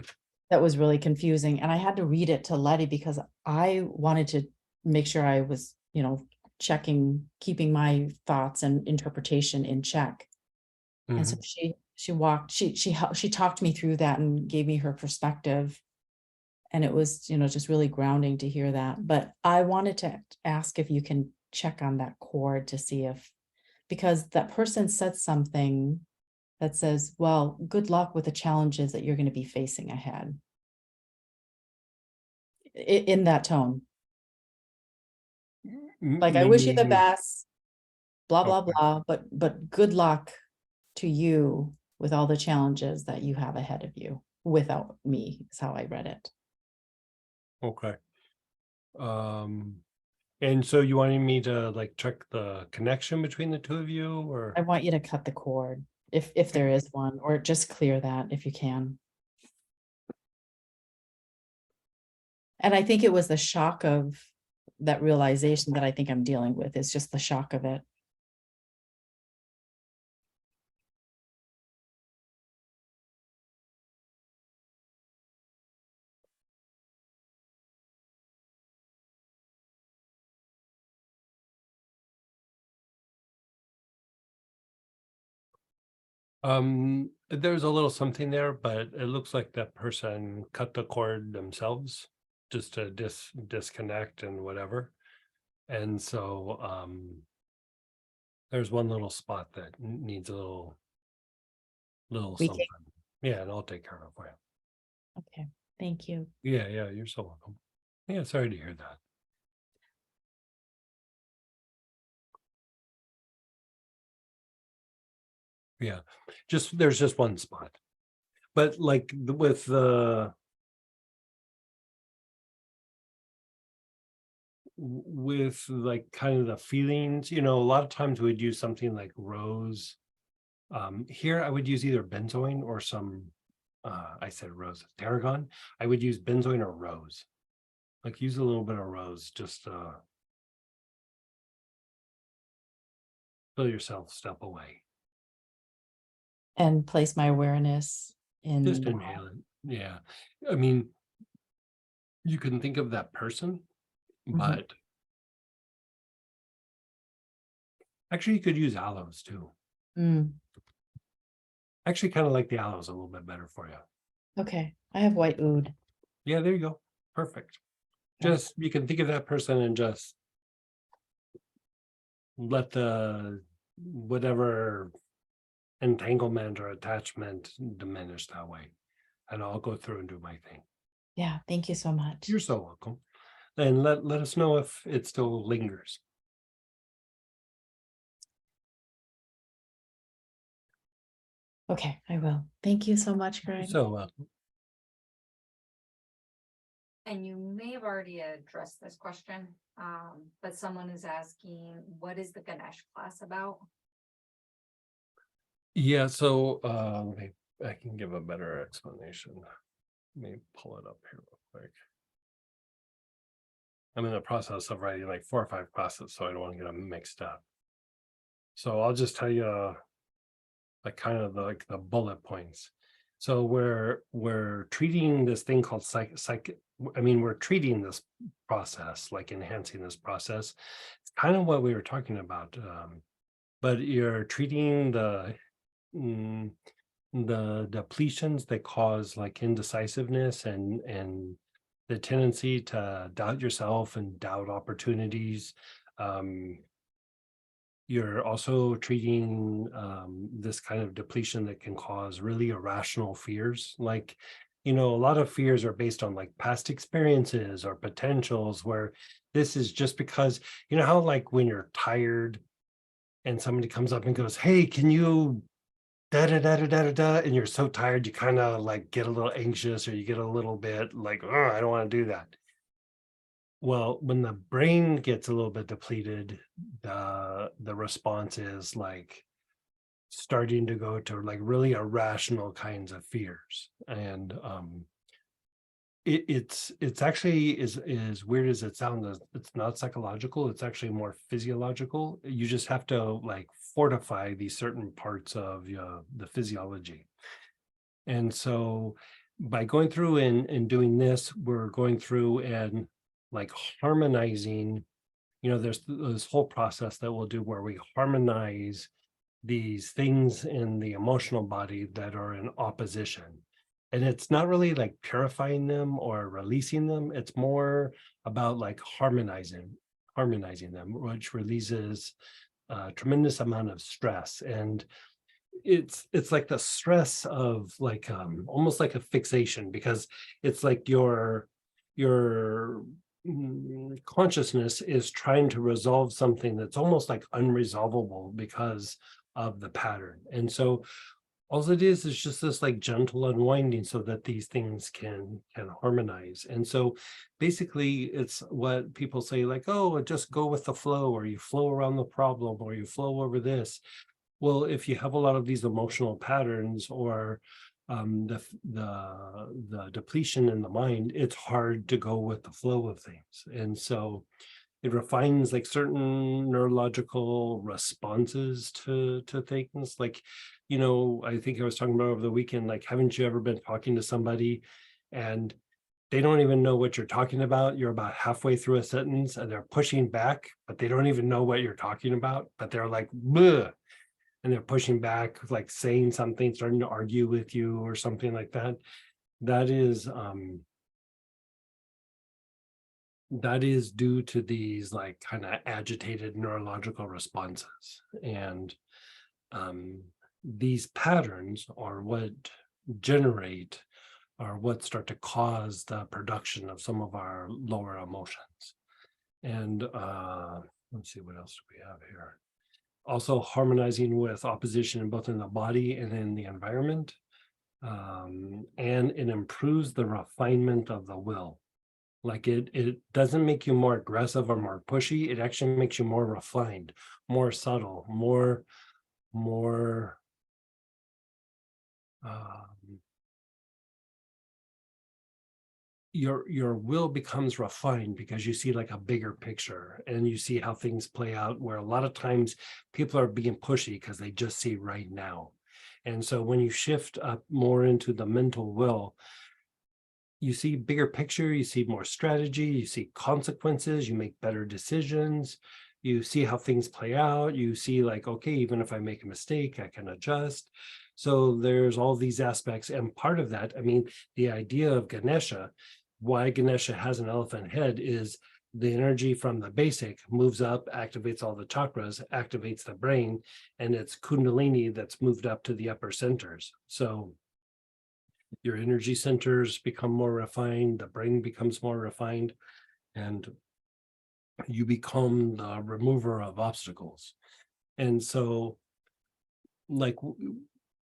That was really confusing. And I had to read it to Letty because I wanted to make sure I was, keeping my thoughts and interpretation in check. And so she talked me through that and gave me her perspective. And it was, just really grounding to hear that. But I wanted to ask if you can check on that cord to see because that person said something that says, well, good luck with the challenges that you're going to be facing ahead. In that tone. Like, I wish you the best, blah, blah, Okay. blah, but good luck to you with all the challenges that you have ahead of you without me, is how I read it. Okay. And so you wanted me to like check the connection between the two of you, or? I want you to cut the cord if there is one, or just clear that if you can. And I think it was the shock of that realization that I think I'm dealing with. It's just the shock of it. There's a little something there, but it looks like that person cut the cord themselves just to disconnect and whatever. And so there's one little spot that needs a little We something. Yeah, and I'll take care of it for you. Okay, thank you. Yeah, you're so welcome. Yeah, sorry to hear that. Yeah, there's just one spot. But like with like kind of the feelings, a lot of times we'd use something like rose. Here I would use either benzoin or some I said rose, tarragon. I would use benzoin or rose. Like use a little bit of rose, just feel yourself step away. And place my awareness in. Just inhale it. Yeah. I mean, you can think of that person, but actually you could use aloes too. Actually kind of like the aloes a little bit better for you. Okay, I have white oud. Yeah, there you go. Perfect. Just you can think of that person and just let the whatever entanglement or attachment diminish that way. And I'll go through and do my thing. Yeah, thank you so much. You're so welcome. And let us know if it still lingers. Okay, I will. Thank you so much, Greg. So welcome. And you may have already addressed this question, but someone is asking, what is the Ganesh class about? Yeah, so I can give a better explanation. Let me pull it up here real quick. I'm in the process of writing like 4 or 5 classes, so I don't want to get them mixed up. So I'll just tell you like kind of like the bullet points. So we're treating this thing called we're treating this process, like enhancing this process. It's kind of what we were talking about, but you're treating the depletions that cause like indecisiveness and the tendency to doubt yourself and doubt opportunities. You're also treating this kind of depletion that can cause really irrational fears. Like, a lot of fears are based on like past experiences or potentials, where this is just because, how like when you're tired and somebody comes up and goes, hey, can you da da da da da da da, and you're so tired you kind of like get a little anxious, or you get a little bit like, oh, I don't want to do that. Well, when the brain gets a little bit depleted, the response is like starting to go to like really irrational kinds of fears. And it's actually as weird as it sounds, it's not psychological, it's actually more physiological. You just have to like fortify these certain parts of the physiology. And so by going through and doing this, we're going through and like harmonizing there's this whole process that we'll do where we harmonize these things in the emotional body that are in opposition. And it's not really like purifying them or releasing them. It's more about like harmonizing them, which releases a tremendous amount of stress. And it's like the stress of like almost like a fixation, because it's like your consciousness is trying to resolve something that's almost like unresolvable because of the pattern. And so all it is just this like gentle unwinding so that these things can harmonize. And so basically it's what people say, like, oh, just go with the flow, or you flow around the problem, or you flow over this. Well, if you have a lot of these emotional patterns, or the depletion in the mind, it's hard to go with the flow of things. And so it refines like certain neurological responses to things. Like, I think I was talking about over the weekend, like, haven't you ever been talking to somebody and they don't even know what you're talking about? You're about halfway through a sentence and they're pushing back, but they don't even know what you're talking about, but they're like, bleh, and they're pushing back, like saying something, starting to argue with you or something like that. That is due to these like kind of agitated neurological responses. And these patterns are what generate, or what start to cause the production of some of our lower emotions. And let's see, what else do we have here? Also harmonizing with opposition both in the body and in the environment. And it improves the refinement of the will. Like it doesn't make you more aggressive or more pushy. It actually makes you more refined, more subtle, more your will becomes refined because you see like a bigger picture, and you see how things play out, where a lot of times people are being pushy because they just see right now. And so when you shift up more into the mental will, you see bigger picture, you see more strategy, you see consequences, you make better decisions, you see how things play out, you see like, okay, even if I make a mistake, I can adjust. So there's all these aspects. And part of that, I mean, the idea of Ganesha, why Ganesha has an elephant head, is the energy from the basic moves up, activates all the chakras, activates the brain, and it's Kundalini that's moved up to the upper centers. So your energy centers become more refined, the brain becomes more refined, and you become the remover of obstacles. And so, like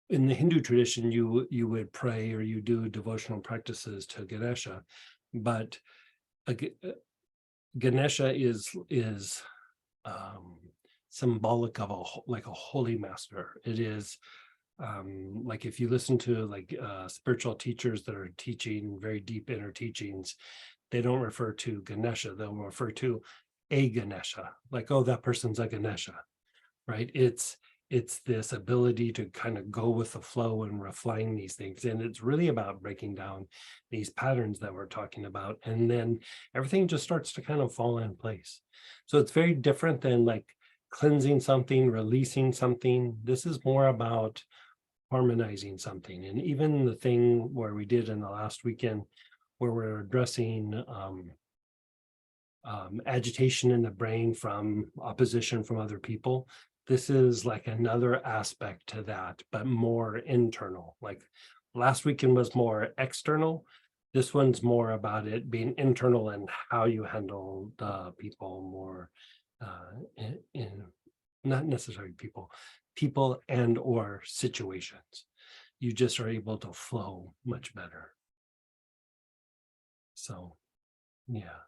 in the Hindu tradition, you would pray or you do devotional practices to Ganesha, but Ganesha is symbolic of like a holy master. It is like if you listen to like spiritual teachers that are teaching very deep inner teachings, they don't refer to Ganesha, they'll refer to a Ganesha, like, oh, that person's a Ganesha, right? It's this ability to kind of go with the flow and refine these things. And it's really about breaking down these patterns that we're talking about. And then everything just starts to kind of fall in place. So it's very different than like cleansing something, releasing something. This is more about harmonizing something. And even the thing where we did in the last weekend, where we're addressing agitation in the brain from opposition from other people, this is like another aspect to that, but more internal. Like last weekend was more external. This one's more about it being internal and how you handle the people more in not necessarily people and or situations. You just are able to flow much better. So yeah.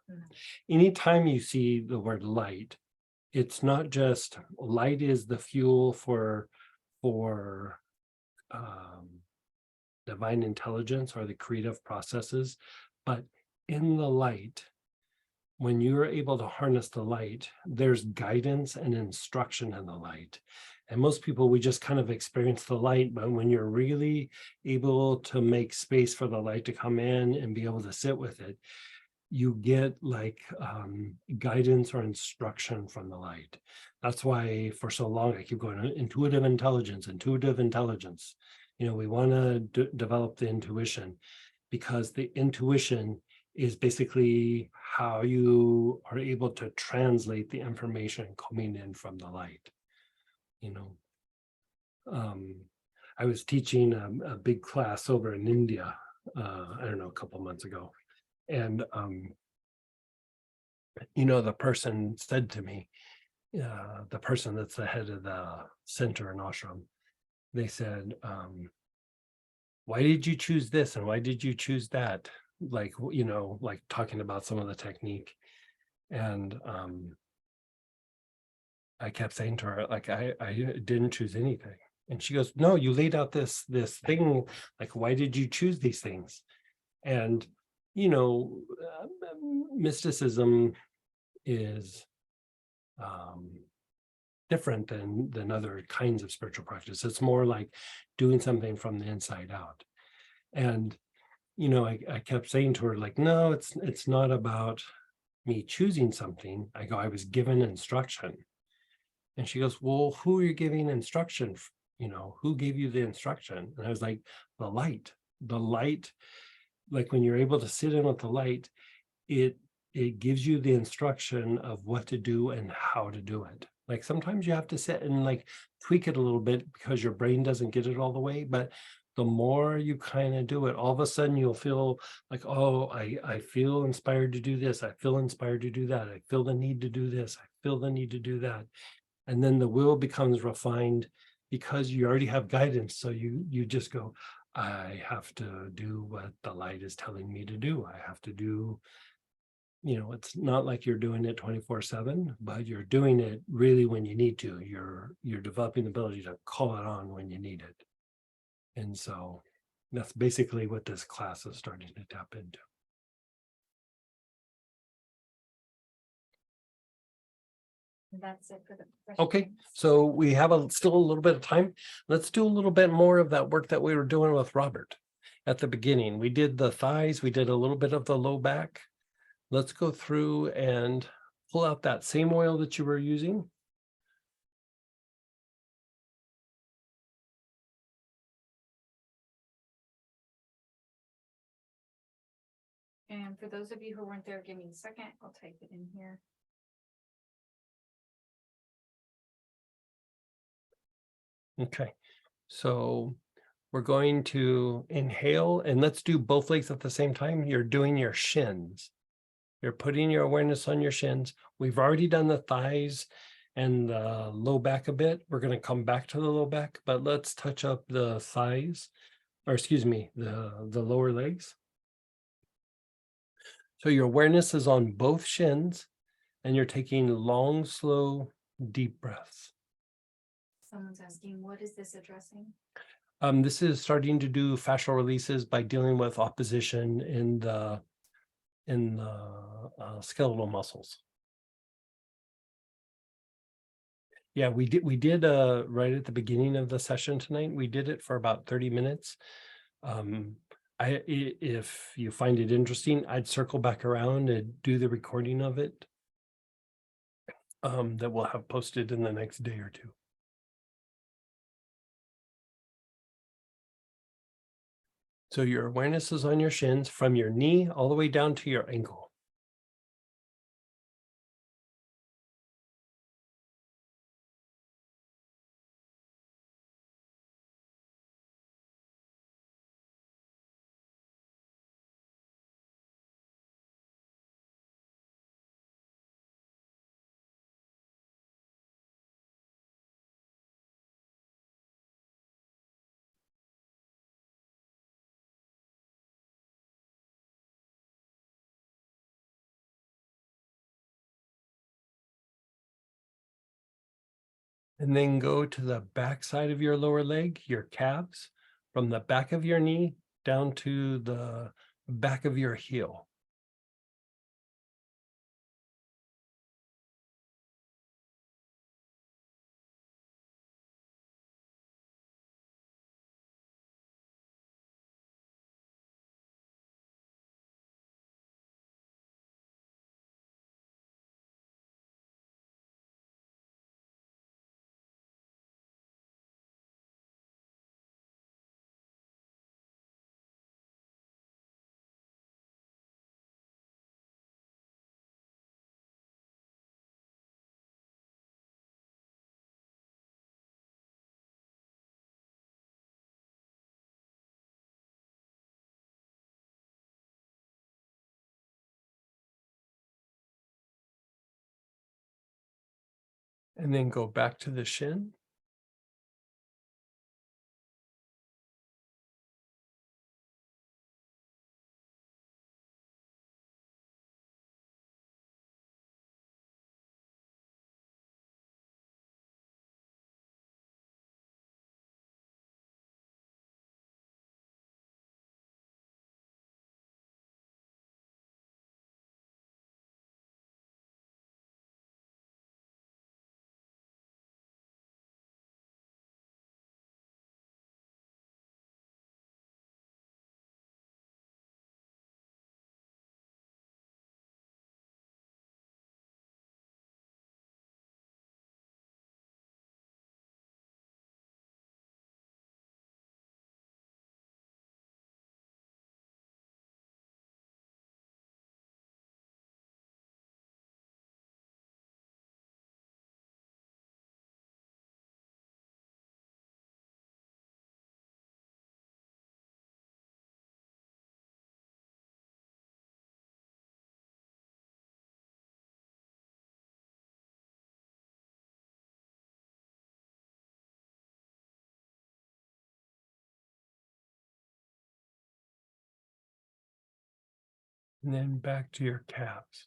Anytime you see the word light, it's not just light is the fuel for divine intelligence or the creative processes, but in the light, when you're able to harness the light, there's guidance and instruction in the light. And most people, we just kind of experience the light, but when you're really able to make space for the light to come in and be able to sit with it, you get like guidance or instruction from the light. That's why for so long I keep going intuitive intelligence, intuitive intelligence. You know, we want to develop the intuition, because the intuition is basically how you are able to translate the information coming in from the light. You know, I was teaching a big class over in India, I don't know, a couple months ago. And, you know, the person said to me, the person that's the head of the center in ashram, they said, why did you choose this? And why did you choose that? Like, you know, like talking about some of the technique. And I kept saying to her, like, I didn't choose anything. And she goes, no, you laid out this thing. Like, why did you choose these things? And, you know, mysticism is different than other kinds of spiritual practice. It's more like doing something from the inside out. And, you know, I kept saying to her, like, no, it's not about me choosing something. I go, I was given instruction. And she goes, well, who are you giving instruction? You know, who gave you the instruction? And I was like, the light, like when you're able to sit in with the light, it gives you the instruction of what to do and how to do it. Like sometimes you have to sit and like tweak it a little bit because your brain doesn't get it all the way, but the more you kind of do it, all of a sudden you'll feel like, oh, I feel inspired to do this. I feel inspired to do that. I feel the need to do this. I feel the need to do that. And then the will becomes refined because you already have guidance. So you just go, I have to do what the light is telling me to do. I have to do, you know, it's not like you're doing it 24/7, but you're doing it really when you need to. You're developing the ability to call it on when you need it. And so that's basically what this class is starting to tap into. That's it for the Okay, questions. so we have still a little bit of time. Let's do a little bit more of that work that we were doing with Robert at the beginning. We did the thighs, we did a little bit of the low back. Let's go through and pull out that same oil that you were using. And for those of you who weren't there, give me a second. I'll type it in here. Okay, so we're going to inhale, and let's do both legs at the same time. You're doing your shins. You're putting your awareness on your shins. We've already done the thighs and the low back a bit. We're going to come back to the low back, but let's touch up the thighs, or excuse me, the lower legs. So your awareness is on both shins, and you're taking long, slow, deep breaths. Someone's asking, what is this addressing? This is starting to do fascial releases by dealing with opposition in the skeletal muscles. Yeah, we did right at the beginning of the session tonight. We did it for about 30 minutes. If you find it interesting, I'd circle back around and do the recording of it that we'll have posted in the next day or two. So your awareness is on your shins from your knee all the way down to your ankle. And then go to the back side of your lower leg, your calves, from the back of your knee down to the back of your heel. And then go back to the shin. And then back to your calves.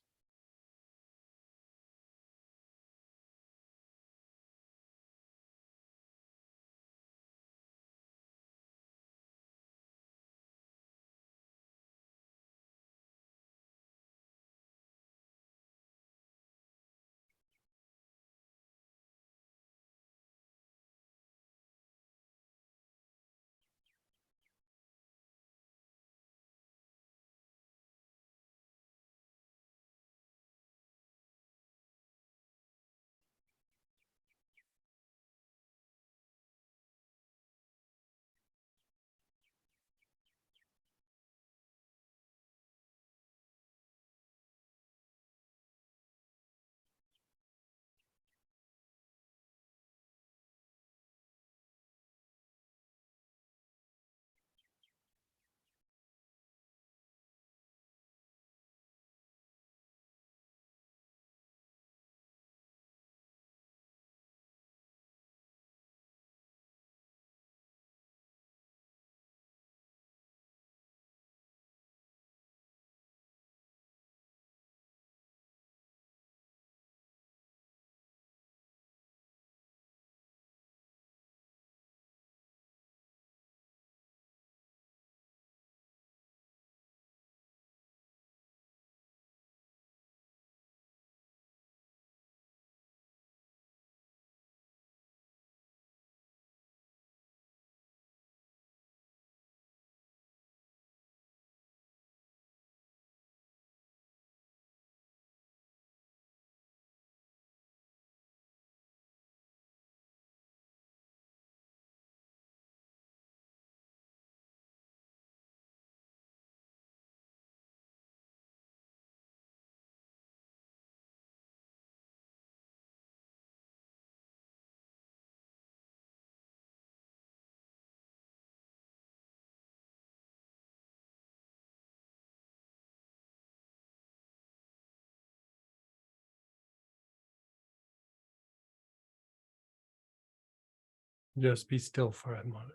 Just be still for a moment.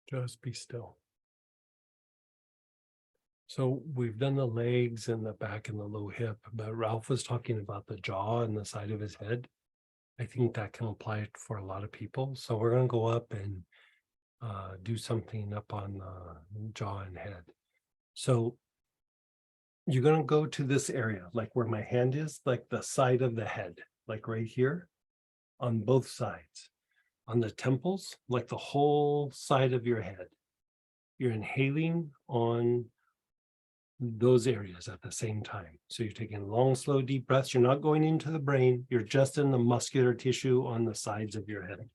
Just be still. So we've done the legs and the back and the low hip, but Ralph was talking about the jaw and the side of his head. I think that can apply for a lot of people. So we're going to go up and do something up on the jaw and head. So you're going to go to this area, like where my hand is, like the side of the head, like right here on both sides. On the temples, like the whole side of your head. You're inhaling on those areas at the same time. So you're taking long, slow, deep breaths. You're not going into the brain. You're just in the muscular tissue on the sides of your head.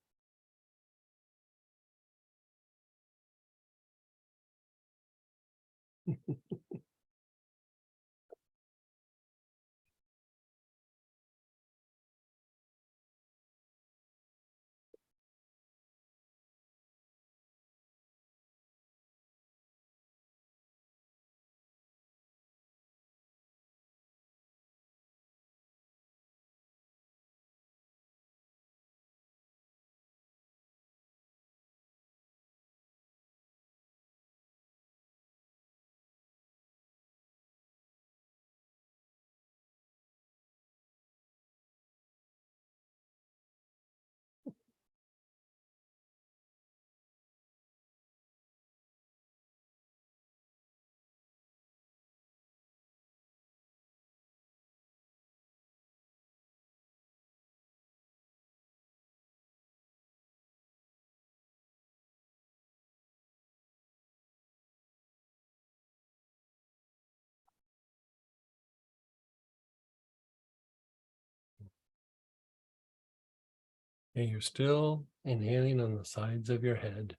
And you're still inhaling on the sides of your head.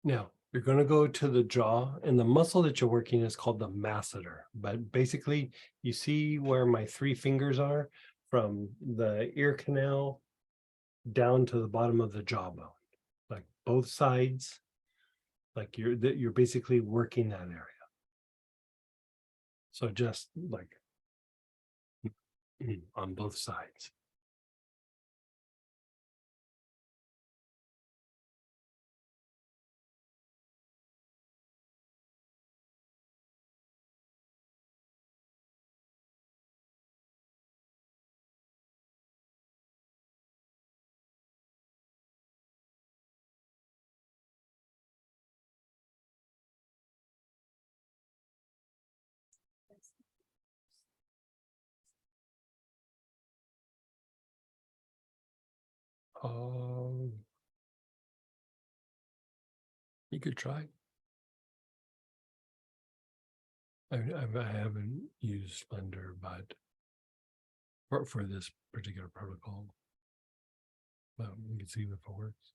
Now, you're going to go to the jaw, and the muscle that you're working is called the masseter. But basically, you see where my 3 fingers are from the ear canal down to the bottom of the jawbone, like both sides, like you're basically working that area. So just like on both sides. You could try. I haven't used Splendor, but for this particular protocol, but we can see if it works.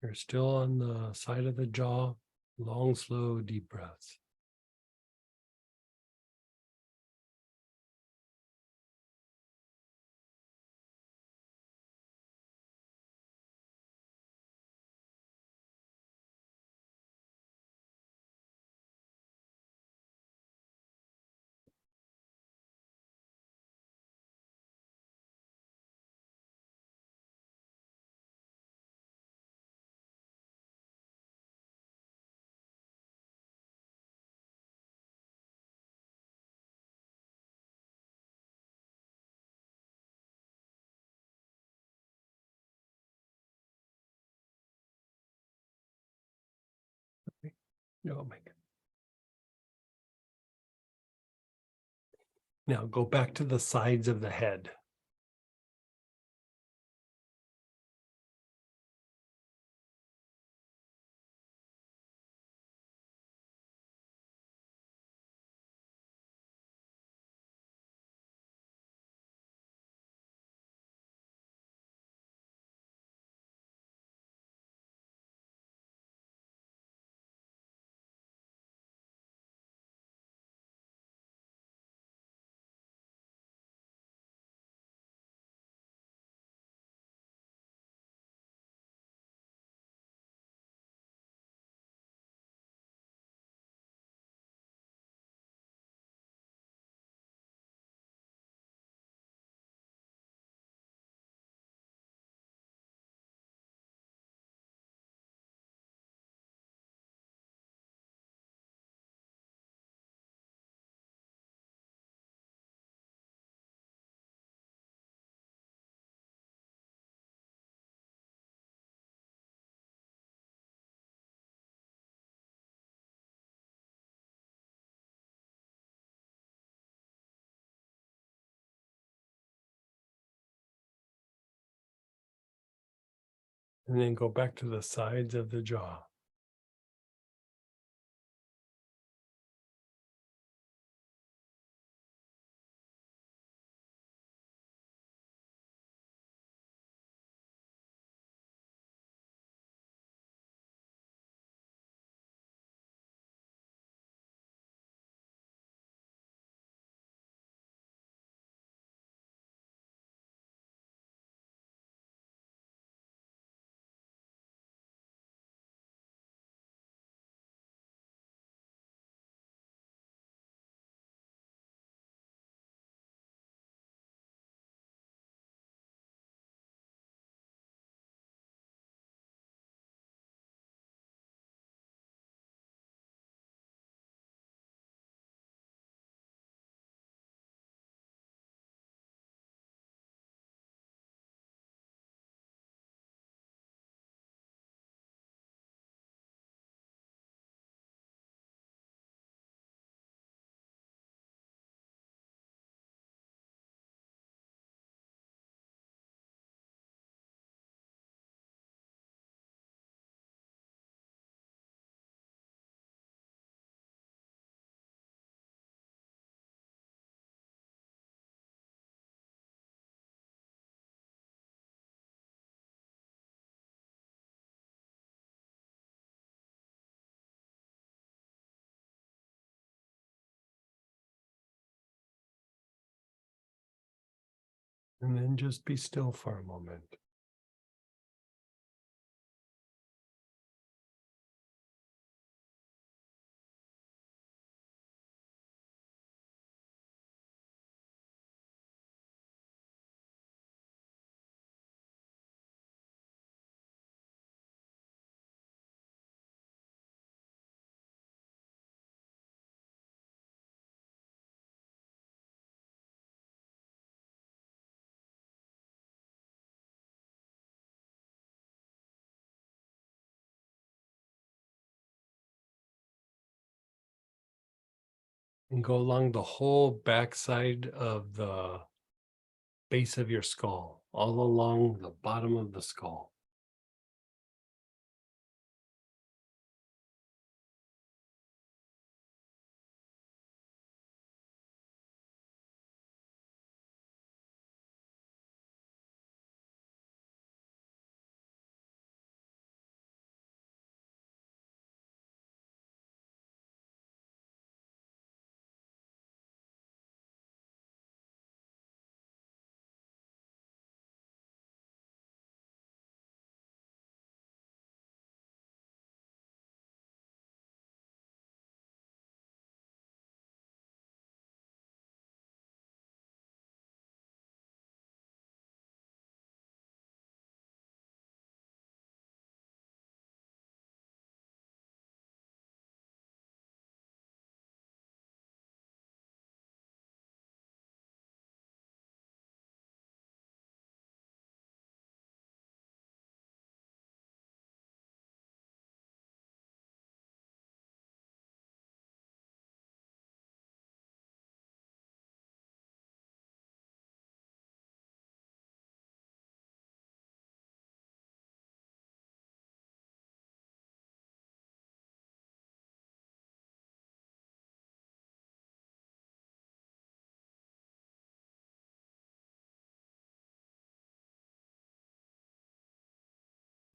You're still on the side of the jaw, long, slow, deep breaths. No, make it. Now go back to the sides of the head. And then go back to the sides of the jaw. And then just be still for a moment. And go along the whole backside of the base of your skull, all along the bottom of the skull.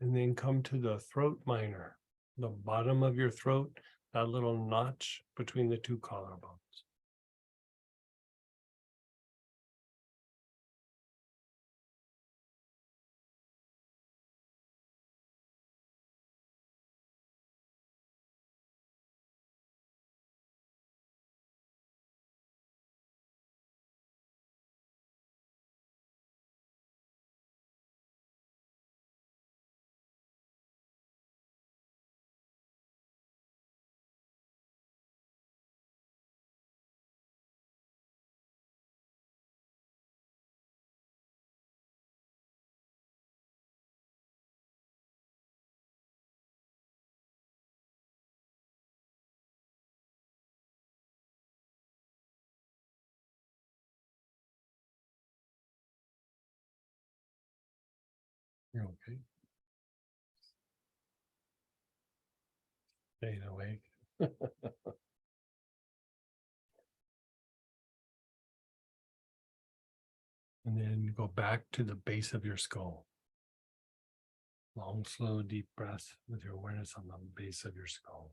And then come to the throat minor, the bottom of your throat, that little notch between the two collarbones. You're okay. Staying awake. And then go back to the base of your skull. Long, slow, deep breath with your awareness on the base of your skull.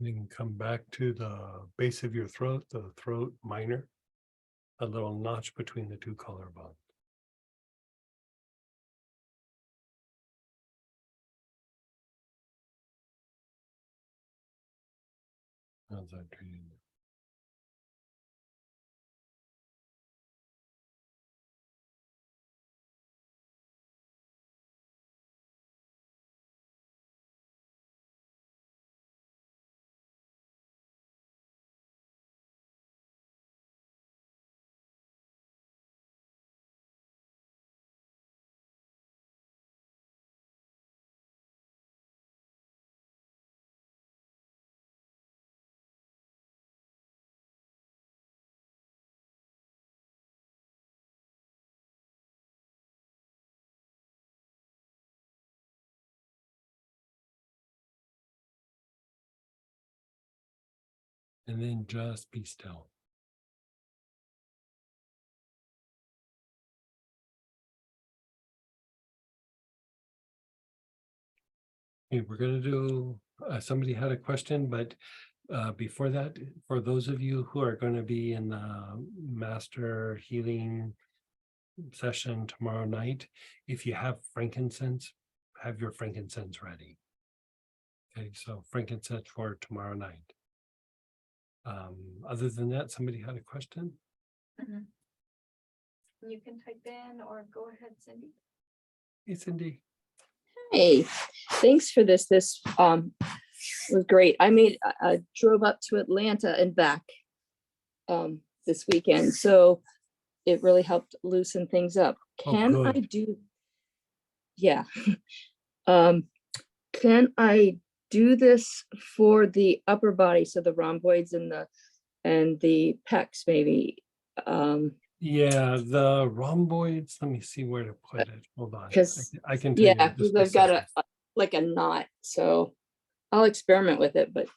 Then come back to the base of your throat, the throat minor, a little notch between the two collarbones. How's that treating you? And then just be still. Okay, we're going to do, somebody had a question, but before that, for those of you who are going to be in the master healing session tomorrow night, if you have frankincense, have your frankincense ready. Okay, so frankincense for tomorrow night. Other than that, somebody had a question? Mhm. You can type in or go ahead, Cindy. Hey, Cindy. Hey, thanks for this. This was great. I drove up to Atlanta and back this weekend, so it really helped loosen things up. Oh, Can I good. do? Yeah. Can I do this for the upper body, so the rhomboids and the pecs maybe? Yeah, the rhomboids, let me see where to put it. Hold on. Because I can tell you in because just a I've got second. like a knot, so I'll experiment with it, but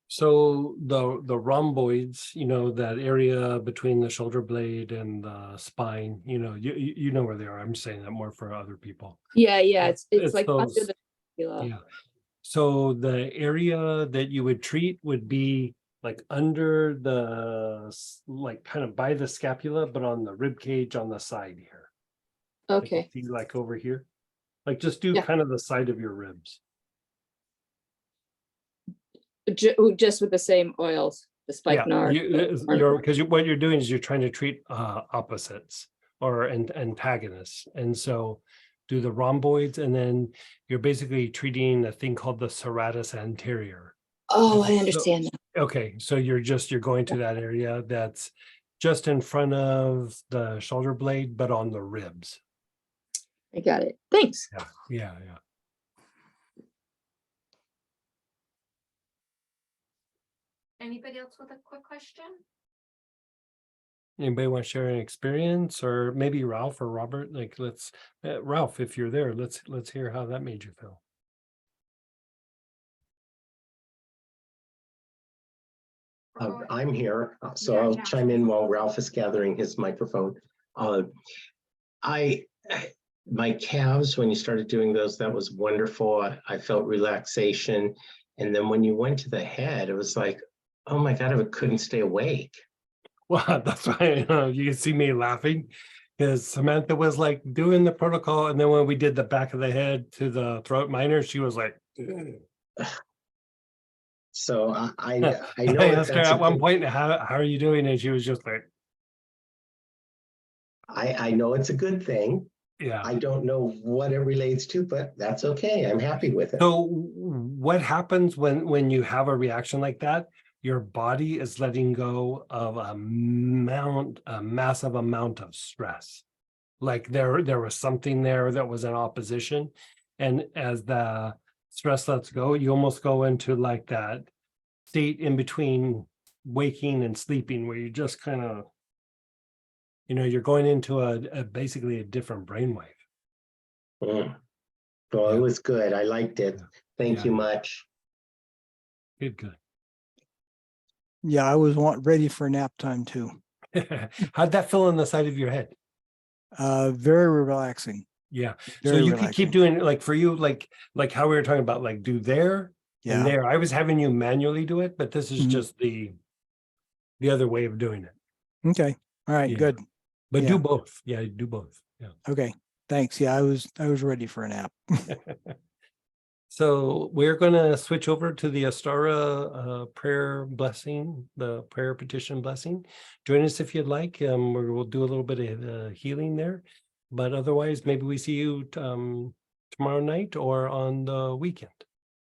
So the rhomboids, you know, that area between the shoulder blade and the spine, you know, you know where they are. I'm saying that more for other people. yeah, it's It's like under those, the fibula. yeah. So the area that you would treat would be like under the, like kind of by the scapula, but on the rib cage on the side here. Like you Okay, see, like over here, like just do Yeah. kind of the side of your ribs. Just with the same oils, the Yeah, spikenard. you're because what you're doing is you're trying to treat opposites or antagonists, and so do the rhomboids, and then you're basically treating a thing called the serratus anterior. Oh, And I so- understand now. Okay, so you're going to that area that's just in front of the shoulder blade, but on the ribs. I got it. Thanks. Yeah. Anybody else with a quick question? Anybody want to share an experience, or maybe Ralph or Robert? Like, let's Ralph, if you're there, let's hear how that made you feel. Or go ahead. I'm here, so Yeah, I'll yeah. chime in while Ralph is gathering his microphone. My calves, when you started doing those, that was wonderful. I felt relaxation. And then when you went to the head, it was like, oh my God, I couldn't stay awake. Well, that's why you can see me laughing, because Samantha was like doing the protocol, and then when we did the back of the head to the throat minor, she was like, "Ugh." So I know I that asked her that's at one point, how are you doing? And she was just like, I know it's a good thing. yeah. I don't know what it relates to, but that's okay. I'm happy with it. So what happens when you have a reaction like that? Your body is letting go of a massive amount of stress. Like there was something there that was in opposition. And as the stress lets go, you almost go into like that state in between waking and sleeping, where you just kind of You know, you're going into basically a different brainwave. Mm. Well, Yeah. it was good. I liked it. Thank Yeah. you much. Good. Yeah, I was ready for nap time too. How'd that feel on the side of your head? Very relaxing. Yeah. So Very you could keep relaxing. doing like for you, like how we were talking about, like do there and Yeah. there. I was having you manually do it, but this is Mhm. just the other way of doing it. Okay. All right. Yeah. Good. But Yeah. do both. Yeah, do both. Yeah. Okay. Thanks. Yeah, I was ready for a nap. So we're going to switch over to the Astara prayer blessing, the prayer petition blessing. Join us if you'd like. We'll do a little bit of healing there. But otherwise, maybe we see you tomorrow night or on the weekend.